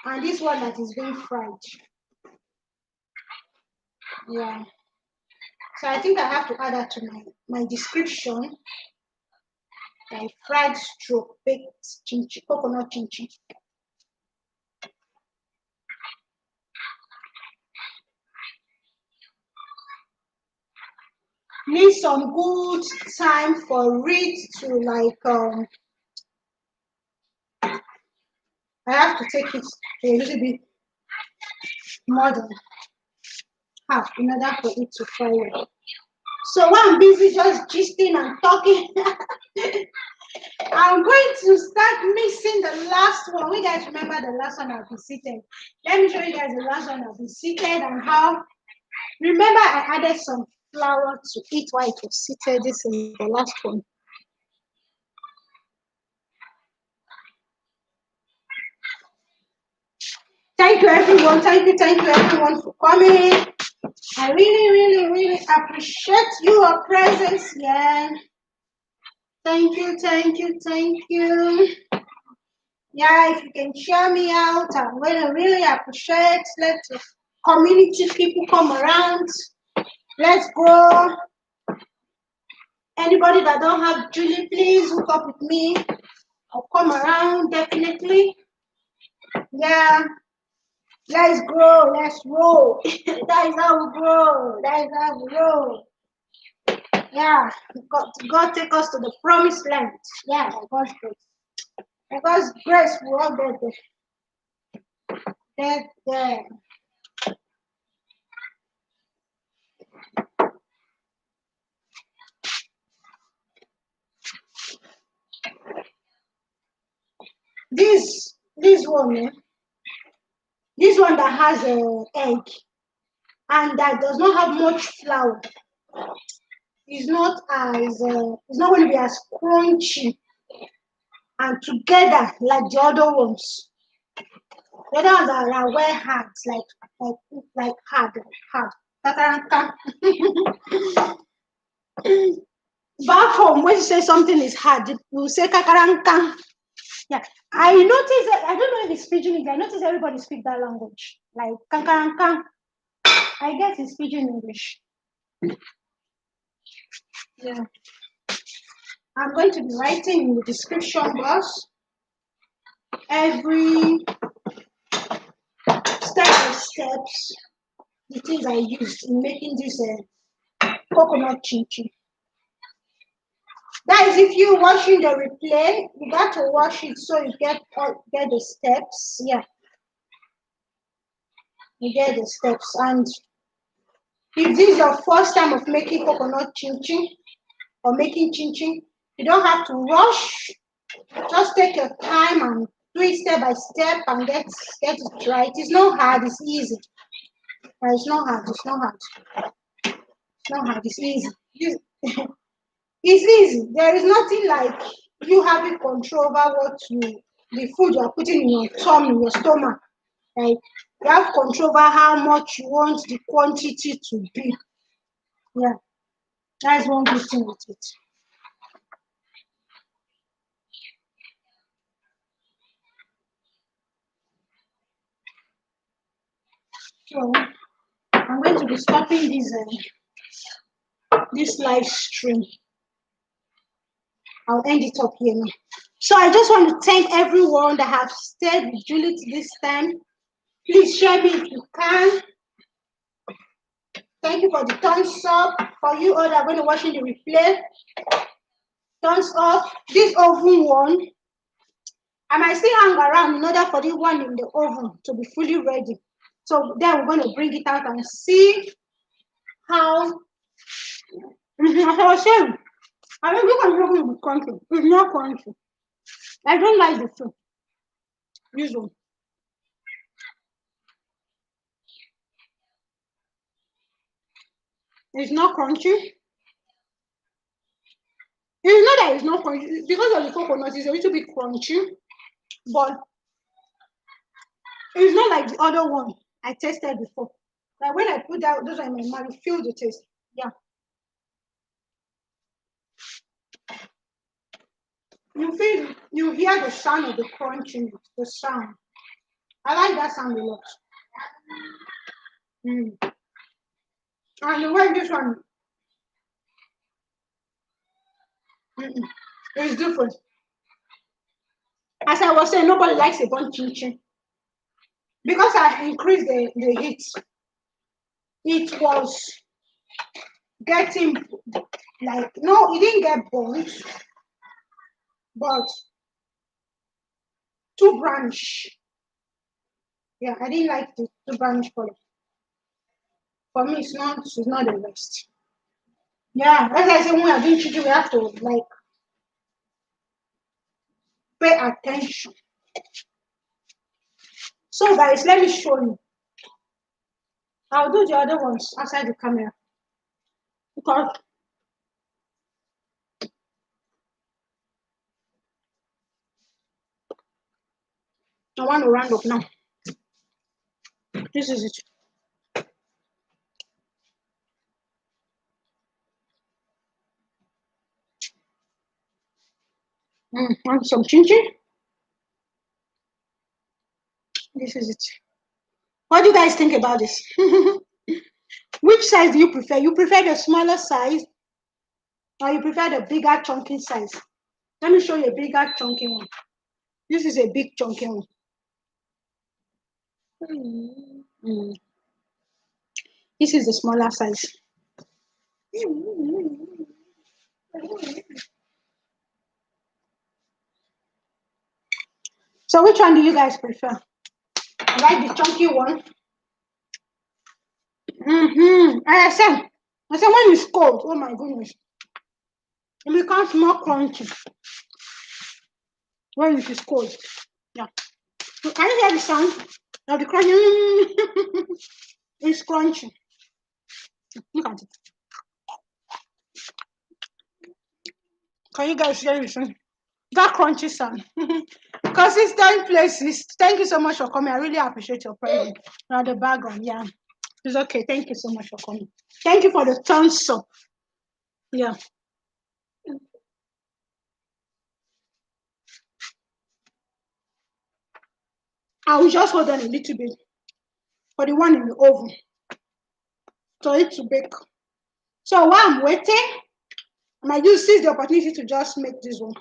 Speaker 1: and this one that is being fried. Yeah. So I think I have to add that to my description. Like fried stroke baked chinchin, coconut chinchin. Need some good time for it to like I have to take it a little bit more than half in order for it to fry well. So while I'm busy just gisting and talking, I'm going to start mixing the last one. You guys remember the last one I'll be seated. Let me show you guys the last one I'll be seated and how. Remember I added some flour to it while it was seated. This is the last one. Thank you everyone. Thank you everyone for coming. I really appreciate your presence here. Thank you. Yeah, if you can share me out, I'm gonna really appreciate. Let the community people come around. Let's grow. Anybody that don't have Julie, please hook up with me. I'll come around definitely. Yeah. Let's grow, let's roll. That is how we grow. That is how we roll. Yeah, God take us to the promised land. Yeah, by God's grace. By God's grace, we all get there. There. This one, this one that has an egg and that does not have much flour is not as it's not going to be as crunchy and together like the other ones. The other ones are well hard, like hard. Back home, when you say something is hard, you say kakaranka. Yeah, I notice. I don't know if it's pidgin English. I notice everybody speak that language, like kakaranka. I guess it's pidgin English. Yeah. I'm going to be writing in the description box every steps, the things I used in making this coconut chinchin. That is, if you're watching the replay, you got to watch it so you get the steps. Yeah, you get the steps. And if this is your first time of making coconut chinchin or making chinchin, you don't have to rush. Just take your time and do it step by step and get it right. It's not hard. It's easy. It's not hard. It's not hard. It's not hard. It's easy. It's easy. There is nothing like you having control over the food you are putting in your tummy, in your stomach. Like you have control over how much you want the quantity to be. Yeah, that's one good thing with it. So I'm going to be stopping this live stream. I'll end it up here now. So I just want to thank everyone that have stayed with Julie this time. Please share me if you can. Thank you for the thumbs up. For you all that are going to watch in the replay, thumbs up. This oven one, I might still hang around in order for the one in the oven to be fully ready. So then we're going to bring it out and see how. As I was saying, I don't think I'm looking at crunchy. It's not crunchy. I don't like the food. This one. It's not crunchy. It's not that it's not crunchy. Because of the coconut, it's a little bit crunchy. But it's not like the other one I tasted before. Like when I put that those are in my mouth, you feel the taste. Yeah. You hear the sound of the crunchiness, the sound. I like that sound a lot. Mm. And the way this one is different. As I was saying, nobody likes a burnt chinchin. Because I increased the heat, it was getting like no, it didn't get burnt, but too brownish. Yeah, I didn't like the too brownish color. For me, it's not the best. Yeah, as I said, when we are doing chicken, we have to like pay attention. So guys, let me show you. I'll do the other ones outside the camera because I want to round up now. This is it. Want some chinchin? This is it. What do you guys think about this? Which size do you prefer? You prefer the smaller size or you prefer the bigger chunky size? Let me show you a bigger chunky one. This is a big chunky one. Mm. This is the smaller size. So which one do you guys prefer? I like the chunky one. I said when it's cold, oh my goodness, it becomes more crunchy when it is cold. Yeah. Can you hear the sound of the crunchy? It's crunchy. Look at it. Can you guys hear the sound? That crunchy sound. Consistent places. Thank you so much for coming. I really appreciate your presence. Now the background, yeah. It's okay. Thank you so much for coming. Thank you for the thumbs up. Yeah. I will just hold on a little bit for the one in the oven for it to bake. So while I'm waiting, I might just seize the opportunity to just make this one.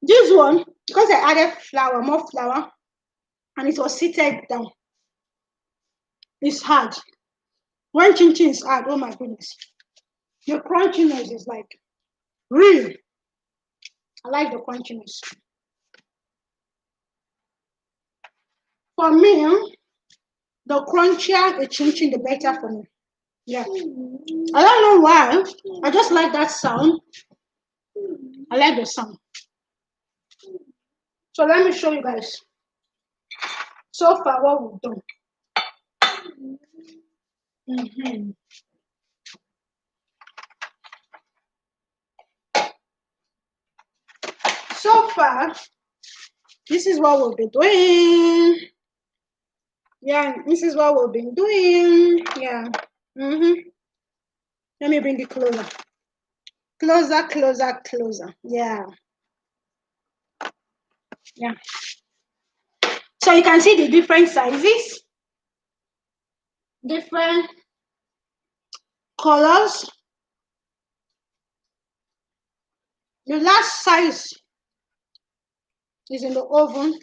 Speaker 1: This one, because I added flour, more flour, and it was seated down. It's hard. When chinchin is hard, oh my goodness. The crunchiness is like real. I like the crunchiness. For me, the crunchier the chinchin, the better for me. Yeah. I don't know why. I just like that sound. I like the sound. So let me show you guys. So far, what we've done. So far, this is what we'll be doing. Yeah, this is what we've been doing. Yeah. Let me bring it closer. Closer, closer, closer. Yeah. Yeah. So you can see the different sizes, different colors. The last size is in the oven.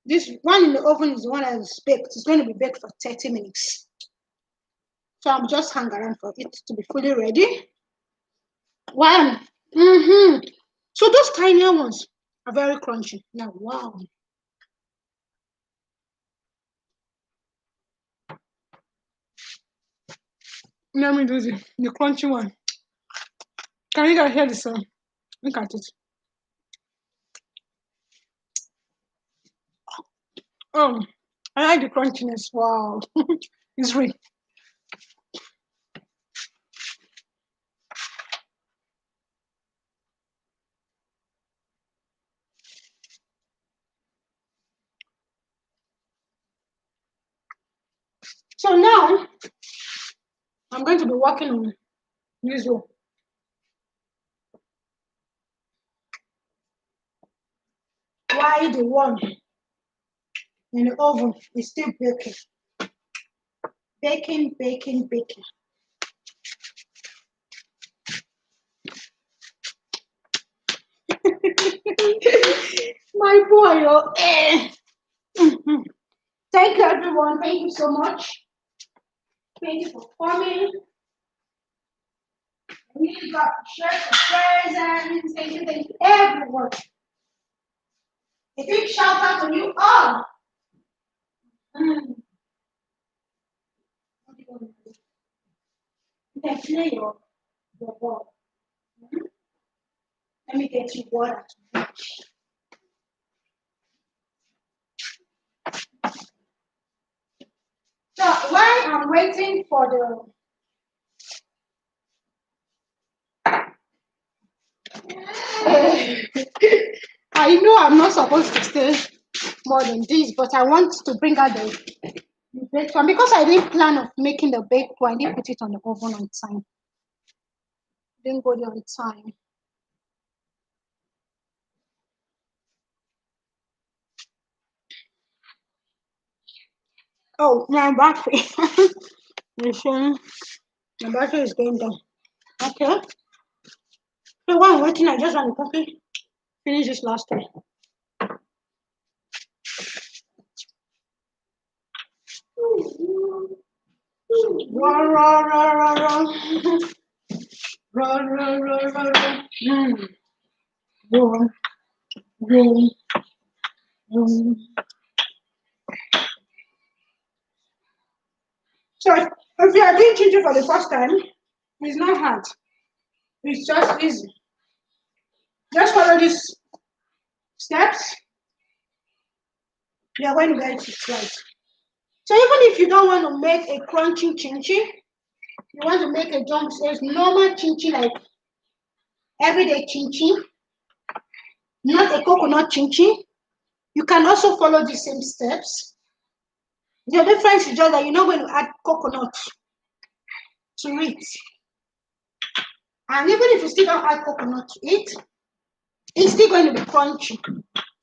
Speaker 1: This one in the oven is the one that is baked. It's going to be baked for 30 minutes. So I'm just hanging around for it to be fully ready. Wow. So those tinier ones are very crunchy. Now, wow. Let me do the crunchy one. Can you guys hear the sound? Look at it. Oh, I like the crunchiness. Wow. It's real. So now I'm going to be working on this one. Why the one in the oven is still baking. Baking, baking, baking. My boy, oh, eh. Thank you, everyone. Thank you so much. Thank you for coming. We got shirts and presents. Thank you, everyone. A big shout out to you all. Mm. You can play your ball. Let me get you water. So while I'm waiting for the I know I'm not supposed to stay more than this, but I want to bring out the baked one because I didn't plan of making the baked one. I didn't put it on the oven on time. Didn't go there on time. Oh, my battery. My battery is going down. Okay. So while I'm waiting, I just want to quickly finish this last one. Run, run, run, run, run. Run, run, run, run, run. Run, run, run. So if you are doing Chinchin for the first time, it's not hard. It's just easy. Just follow these steps. You are going to get it right. So even if you don't want to make a crunchy Chinchin, you want to make a jump says normal Chinchin like everyday Chinchin, not a coconut Chinchin, you can also follow the same steps. The difference is just that you're not going to add coconut to it. And even if you still don't add coconut to it, it's still going to be crunchy.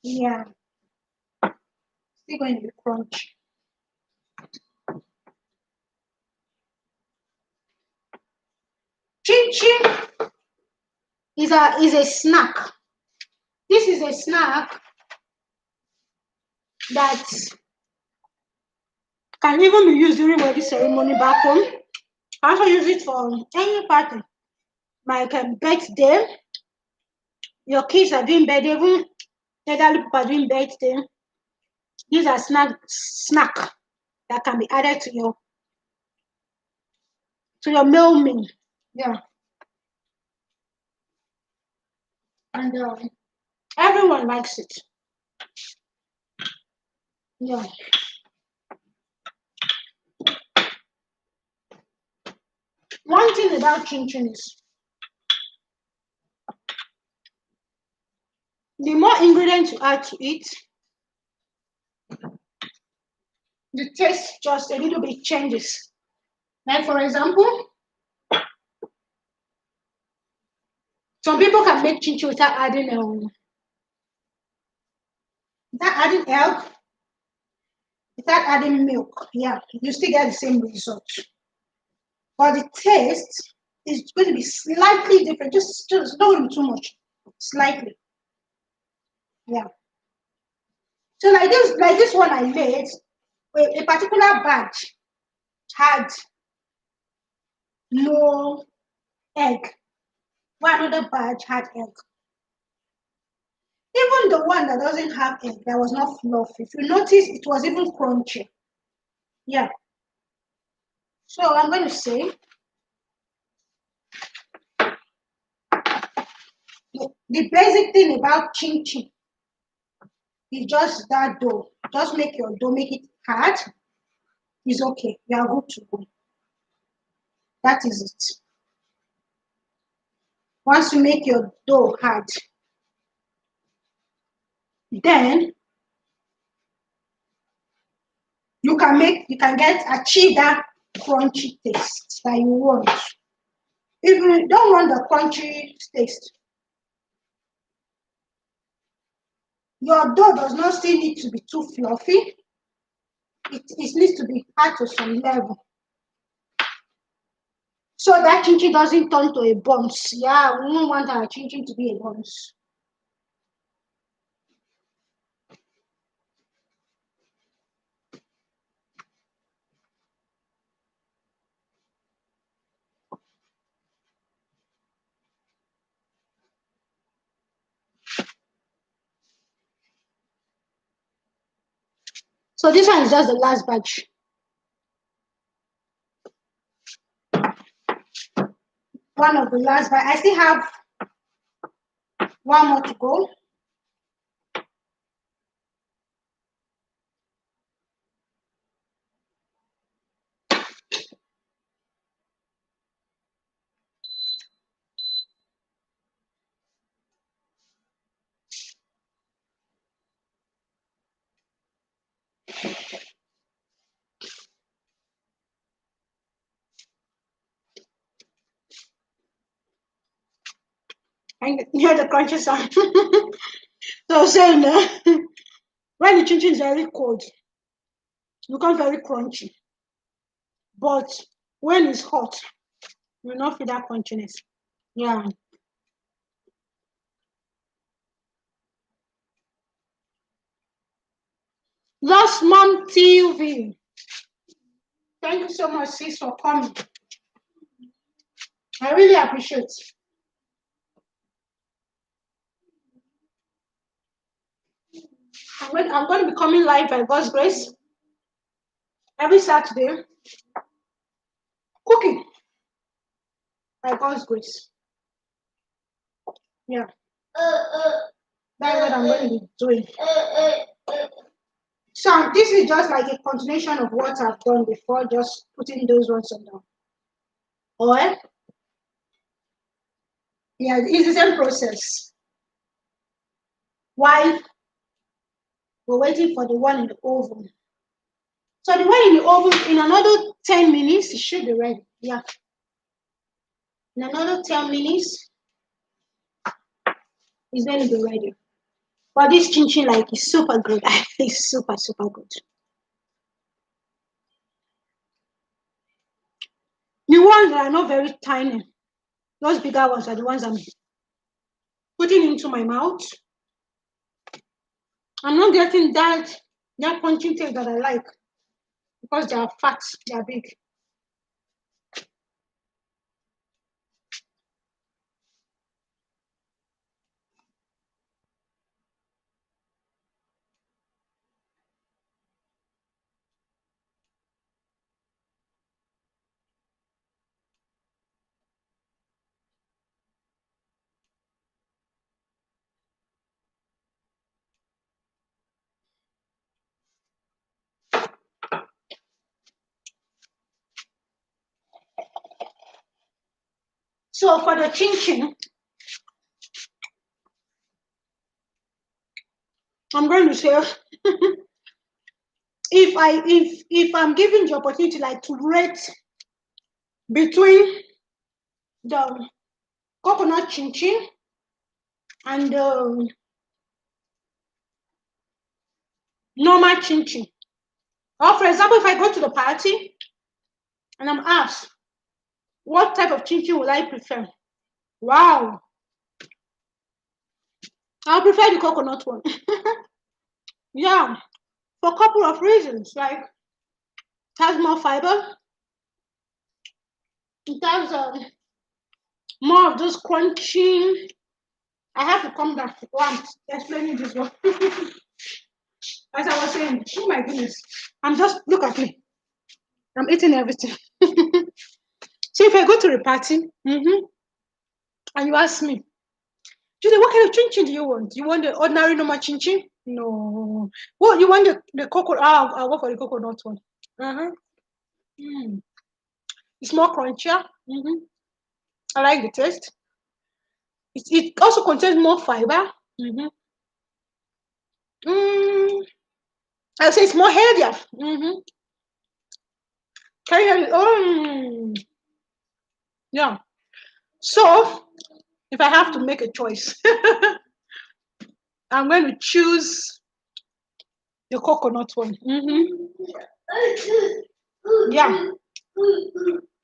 Speaker 1: Yeah. Still going to be crunchy. Chinchin is a snack. This is a snack that can even be used during wedding ceremony back home. I also use it for any party, like a birthday. Your kids are doing birthday, even elderly people are doing birthday. These are snack that can be added to your meal meal. Yeah, and everyone likes it. Yeah. One thing about Chinchin is the more ingredients you add to it, the taste just a little bit changes. Like for example, some people can make Chinchin without adding egg, without adding milk. Yeah, you still get the same result. But the taste is going to be slightly different. Just not going to be too much. Slightly. Yeah. So like this one I made, a particular batch had no egg, while another batch had egg. Even the one that doesn't have egg, that was not fluffy. If you notice, it was even crunchy. Yeah. So I'm going to say the basic thing about Chinchin is just that dough. Just make your dough, make it hard. It's okay. You are good to go. That is it. Once you make your dough hard, then you can achieve that crunchy taste that you want. If you don't want the crunchy taste, your dough does not still need to be too fluffy. It needs to be hard to some level. So that chinchin doesn't turn to a buns. Yeah, we don't want our chinchin to be a buns. So this one is just the last batch. One of the last batch. I still have one more to go. And hear the crunchy sound. So saying when the chinchin is very cold, it becomes very crunchy. But when it's hot, you will not feel that crunchiness. Yeah. Last month TV. Thank you so much, sis, for coming. I really appreciate it. I'm going to be coming live by God's grace every Saturday, cooking by God's grace. Yeah. That's what I'm going to be doing. So this is just like a continuation of what I've done before, just putting those ones on the oil. Yeah, it's the same process. While we're waiting for the one in the oven. So the one in the oven, in another 10 minutes, it should be ready. Yeah. In another 10 minutes, it's going to be ready. But this chinchin like is super good. It's super, super good. The ones that are not very tiny, those bigger ones are the ones I'm putting into my mouth. I'm not getting that punching taste that I like because they are fat, they are big. So for the chinchin, I'm going to say if I'm given the opportunity like to rate between the coconut chinchin and the normal chinchin, or for example, if I go to the party and I'm asked what type of chinchin would I prefer, wow, I'll prefer the coconut one. Yeah, for a couple of reasons. Like it has more fiber, it has more of those crunching. I have to come back while I'm explaining this one. As I was saying, oh my goodness, I'm just look at me. I'm eating everything. So if I go to the party, and you ask me, Judy, what kind of chinchin do you want? You want the ordinary normal chinchin? No. What you want the coconut? I'll go for the coconut one. Mm. It's more crunchier. I like the taste. It also contains more fiber. Mm. I say it's more healthier. Can you hear it? Oh, yeah. So, if I have to make a choice, I'm going to choose the coconut one. Yeah,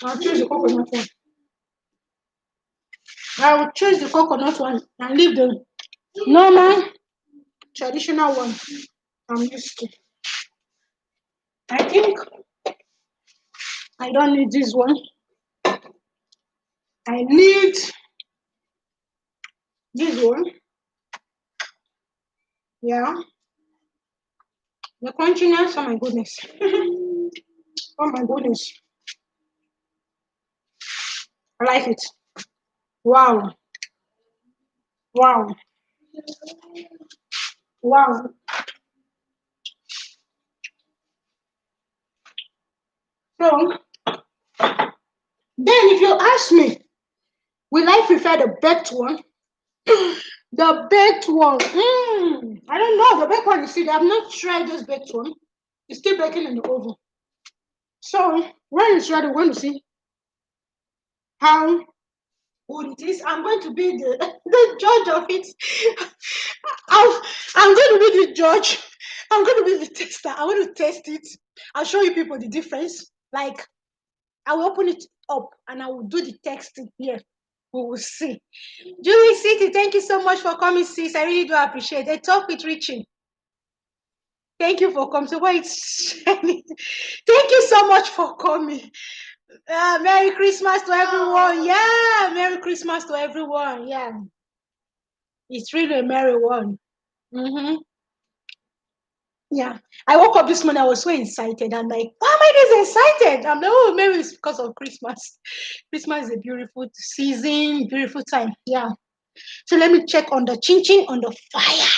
Speaker 1: I'll choose the coconut one. I will choose the coconut one and leave the normal, traditional one I'm used to. I think I don't need this one. I need this one. Yeah. The crunchiness, oh my goodness. Oh my goodness. I like it. Wow. Wow. Wow. So, then if you ask me, will I prefer the baked one? The baked one. I don't know. The baked one, you see, I've not tried this baked one. It's still baking in the oven. So, when it's ready, we're going to see how good it is. I'm going to be the judge of it. I'm going to be the judge. I'm going to be the tester. I want to test it. I'll show you people the difference. Like, I will open it up and I will do the texting here. We will see. Julie City, thank you so much for coming, sis. I really do appreciate it. Talk with Richie. Thank you for coming. So wait, thank you so much for coming. Merry Christmas to everyone. Yeah, Merry Christmas to everyone. Yeah, it's really a merry one. Yeah, I woke up this morning. I was so excited. I'm like, why am I this excited? I'm like, oh, maybe it's because of Christmas. Christmas is a beautiful season, beautiful time. Yeah. So let me check on the Chinchin on the fire.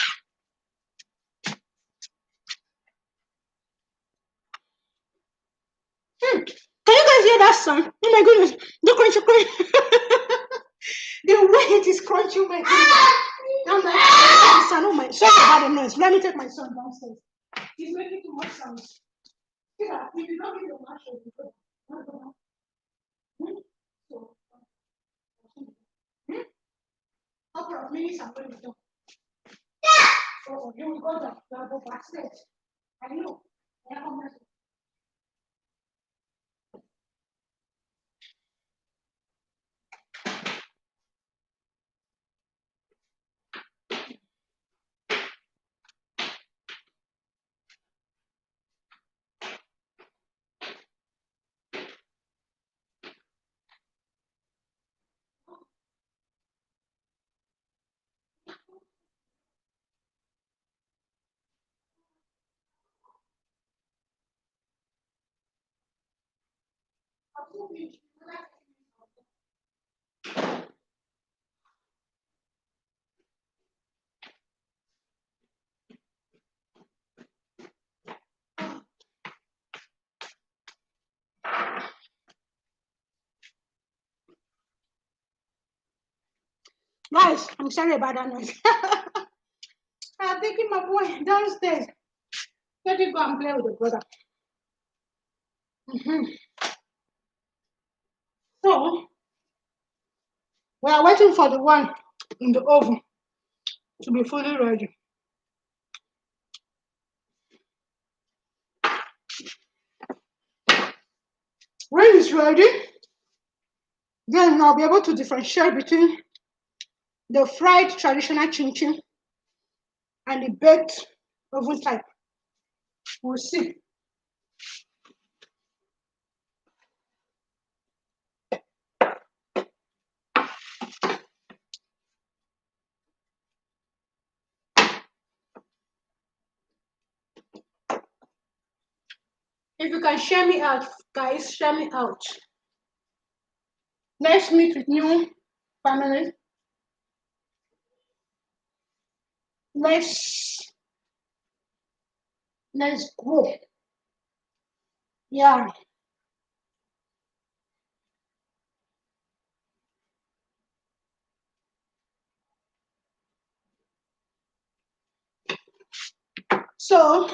Speaker 1: Can you guys hear that sound? Oh my goodness, the crunchy crunch. The way it is crunchy, oh my goodness. I'm like, oh my, sorry about the noise. Let me take my son downstairs. He's making too much sound. Yeah, if you don't get the mattress, you go. So, couple of minutes, I'm going to do. So, you will go down, go backstage. I know. Guys, I'm sorry about that noise. I'm taking my boy downstairs. Let him go and play with the brother. So, we are waiting for the one in the oven to be fully ready. When it's ready, then I'll be able to differentiate between the fried traditional chinchin and the baked oven type. We'll see. If you can share me out, guys, share me out. Let's meet with new family. Let's go. Yeah. So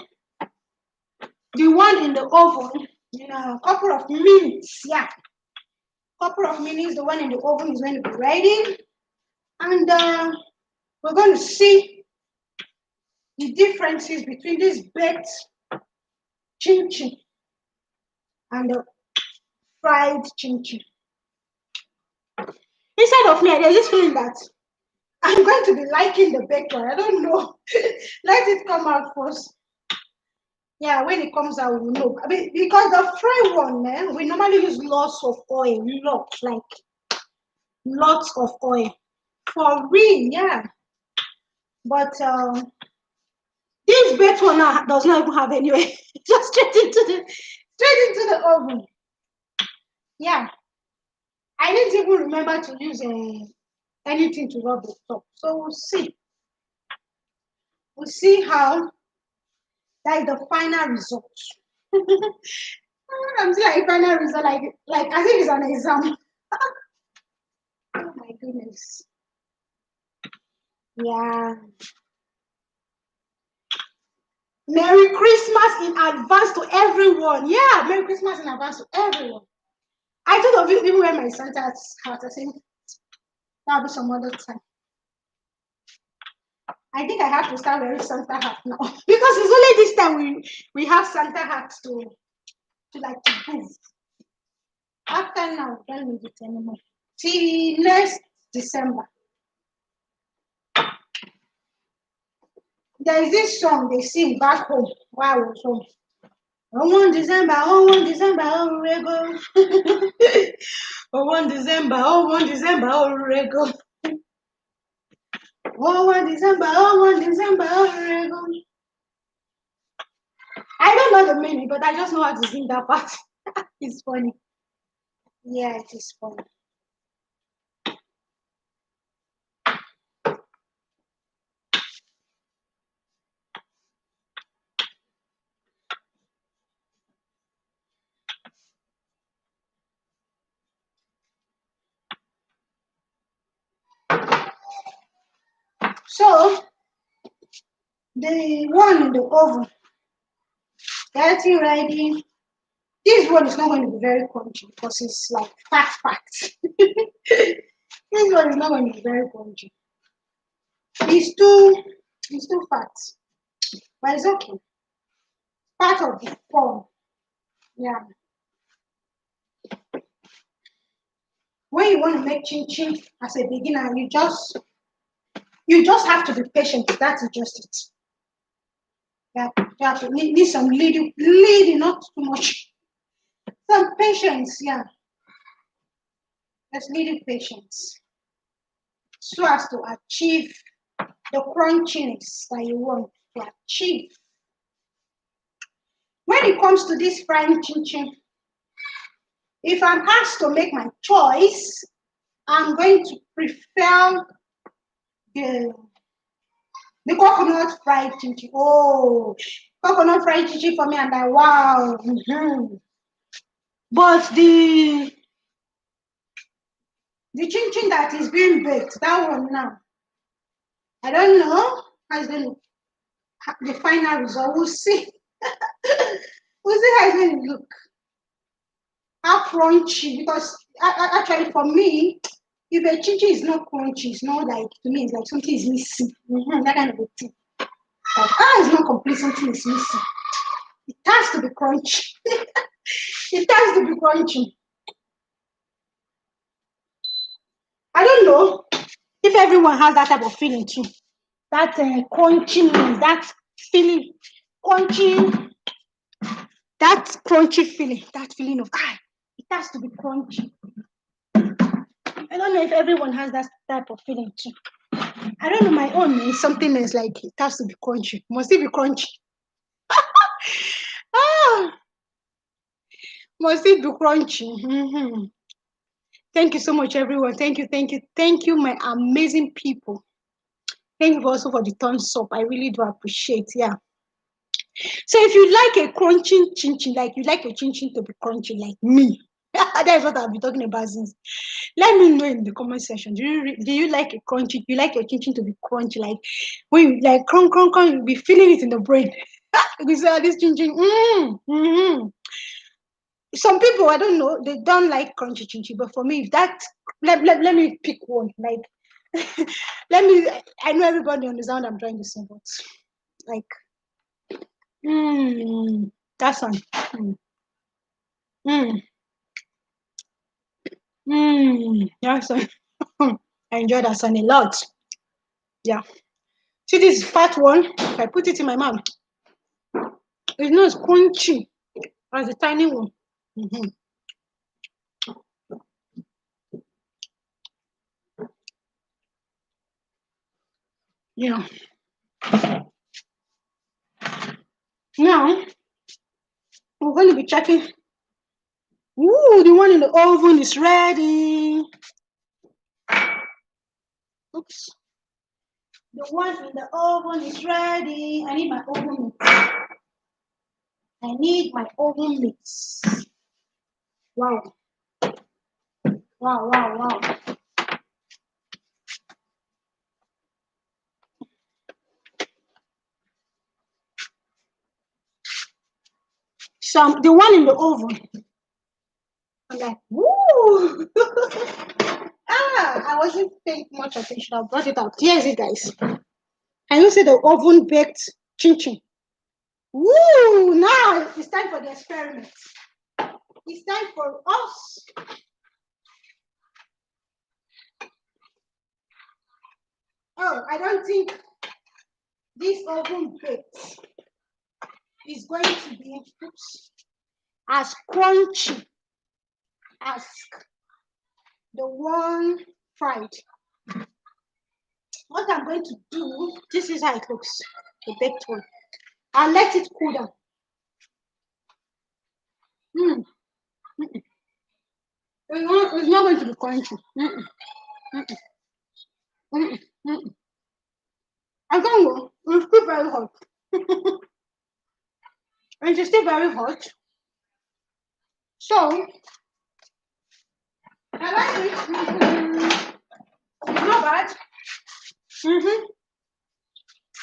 Speaker 1: The one in the oven, in a couple of minutes. Yeah, couple of minutes. The one in the oven is going to be ready, and we're going to see the differences between this baked chinchin and the fried chinchin. Inside of me, there's this feeling that I'm going to be liking the baked one. I don't know. Let it come out first. Yeah, when it comes out, we'll know. I mean, because the fried one, man, we normally use lots of oil, lots of oil. For real, yeah. But this baked one now does not even have any oil. Just straight into the oven. Yeah. I didn't even remember to use anything to rub the top. So we'll see. We'll see how that is the final result. I'm still like final result, like as if it's an exam. Oh my goodness. Yeah. Merry Christmas in advance to everyone. Yeah, Merry Christmas in advance to everyone. I thought of it even when my Santa's hat. I think that'll be some other time. I think I have to start wearing Santa hat now because it's only this time we have Santa hats to move. After now, don't need it anymore. Till next December. There is this song they sing back home while I was home. Oh, 1 December, oh, 1 December, oh, Rego. Oh, 1 December, oh, 1 December, oh, Rego. Oh, 1 December, oh, 1 December, oh, Rego. I don't know the meaning, but I just know how to sing that part. It's funny. Yeah, it is funny. So, the one in the oven, getting ready. This one is not going to be very crunchy because it's like fat. This one is not going to be very crunchy. It's too fat. But it's okay. Part of the fun. Yeah. When you want to make chin as a beginner, you just have to be patient. That is just it. Yeah, you have to need some leading, not too much. Some patience, yeah. Just needing patience. So as to achieve the crunchiness that you want to achieve. When it comes to this frying chin, if I'm asked to make my choice, I'm going to prefer the coconut fried chinchin. Oh, coconut fried chinchin for me, and wow. But the chinchin that is being baked, that one now, I don't know how it's going to, the final result. We'll see. We'll see how it's going to look. How crunchy, because actually for me, if a chinchin is not crunchy, it's not like, to me, it's like something is missing. That kind of a thing. Like, it's not complete, something is missing. It has to be crunchy. It has to be crunchy. I don't know if everyone has that type of feeling too. That crunchiness, that feeling, crunchy, that crunchy feeling, that feeling of, it has to be crunchy. I don't know if everyone has that type of feeling too. I don't know, my own is something else, like it has to be crunchy. Must it be crunchy? Must it be crunchy? Thank you so much, everyone. Thank you, my amazing people. Thank you also for the thumbs up. I really do appreciate. Yeah. So if you like a crunchy chinchin, like you like your chinchin to be crunchy, like me, that's what I'll be talking about since. Let me know in the comment section. Do you like a crunchy? Do you like your chinchin to be crunchy? Like when you like crunch, you'll be feeling it in the brain. You see this chinchin. Some people, I don't know, they don't like crunchy chinchin, but for me, if that, let me pick one. Like, I know everybody understands what I'm trying to say, but like, that's one. That's one. I enjoy that one a lot. Yeah. See this fat one? If I put it in my mouth, it's not as crunchy as the tiny one. Yeah. Now we're going to be checking. Ooh, the one in the oven is ready. Oops. The one in the oven is ready. I need my oven mitts. I need my oven mitts. Wow. Wow, wow, wow. So the one in the oven. I'm like, woo! I wasn't paying much attention. I brought it out. Here's it, guys. Can you see the oven baked chinchin? Woo! Now it's time for the experiment. It's time for us. Oh, I don't think this oven baked is going to be as crunchy as the one fried. What I'm going to do, this is how it looks, the baked one. I'll let it cool down. It's not going to be crunchy. I don't know. It's still very hot. It's still very hot. So, I like it. It's not bad.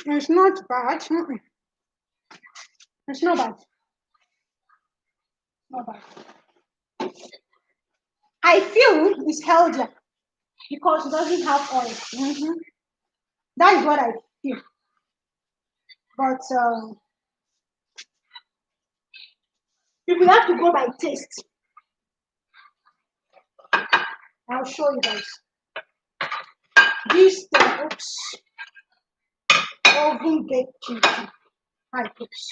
Speaker 1: It's not bad. It's not bad. Not bad. I feel it's healthier because it doesn't have oil. That is what I feel. But if we have to go by taste, I'll show you guys. This oven baked chicken. Hi, oops.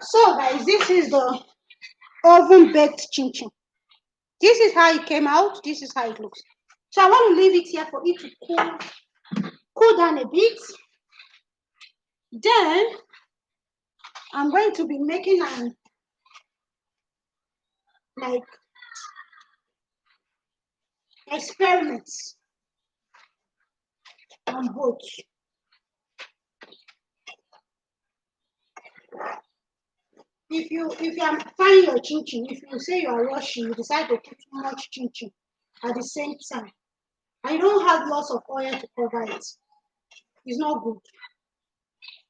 Speaker 1: So guys, this is the oven baked chinchin. This is how it came out. This is how it looks. So I want to leave it here for it to cool down a bit. Then I'm going to be making an experiments on both. If you are frying your chinchin, if you say you are rushing, you decide to put too much chinchin at the same time, and you don't have lots of oil to cover it, it's not good.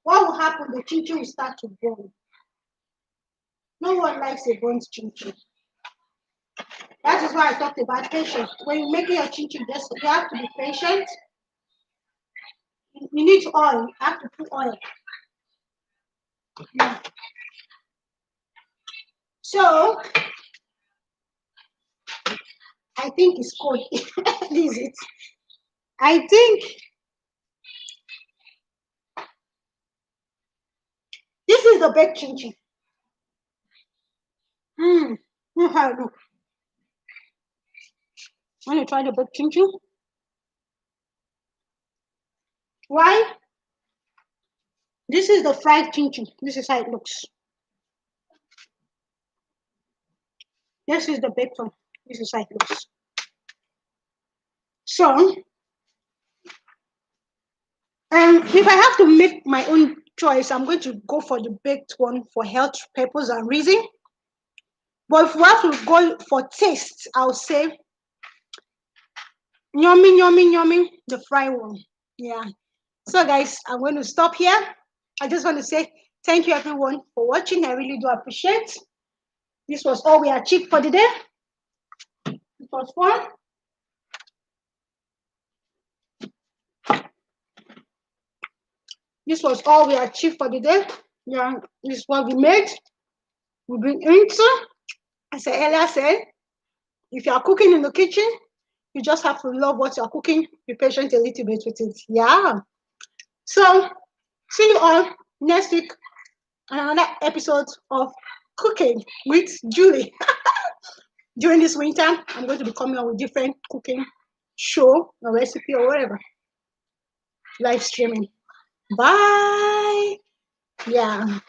Speaker 1: What will happen? The chinchin will start to burn. No one likes a burnt chinchin. That is why I talked about patience. When you're making your chinchin, you have to be patient. You need oil. You have to put oil. Yeah. So I think it's cold. This is it. I think this is the baked chinchin. Look how it looks. Want to try the baked chinchin? Why? This is the fried chinchin. This is how it looks. This is the baked one. This is how it looks. So, if I have to make my own choice, I'm going to go for the baked one for health purpose and reason. But if we have to go for taste, I'll say yummy, yummy, yummy, the fried one. Yeah. So guys, I'm going to stop here. I just want to say thank you everyone for watching. I really do appreciate. This was all we achieved for the day. It was fun. This was all we achieved for the day. Yeah, this is what we made. We've been into. As I earlier said, if you are cooking in the kitchen, you just have to love what you're cooking. Be patient a little bit with it. Yeah. So see you all next week on another episode of Cooking with Julie. During this winter, I'm going to be coming up with different cooking show or recipe or whatever. Live streaming. Bye. Yeah.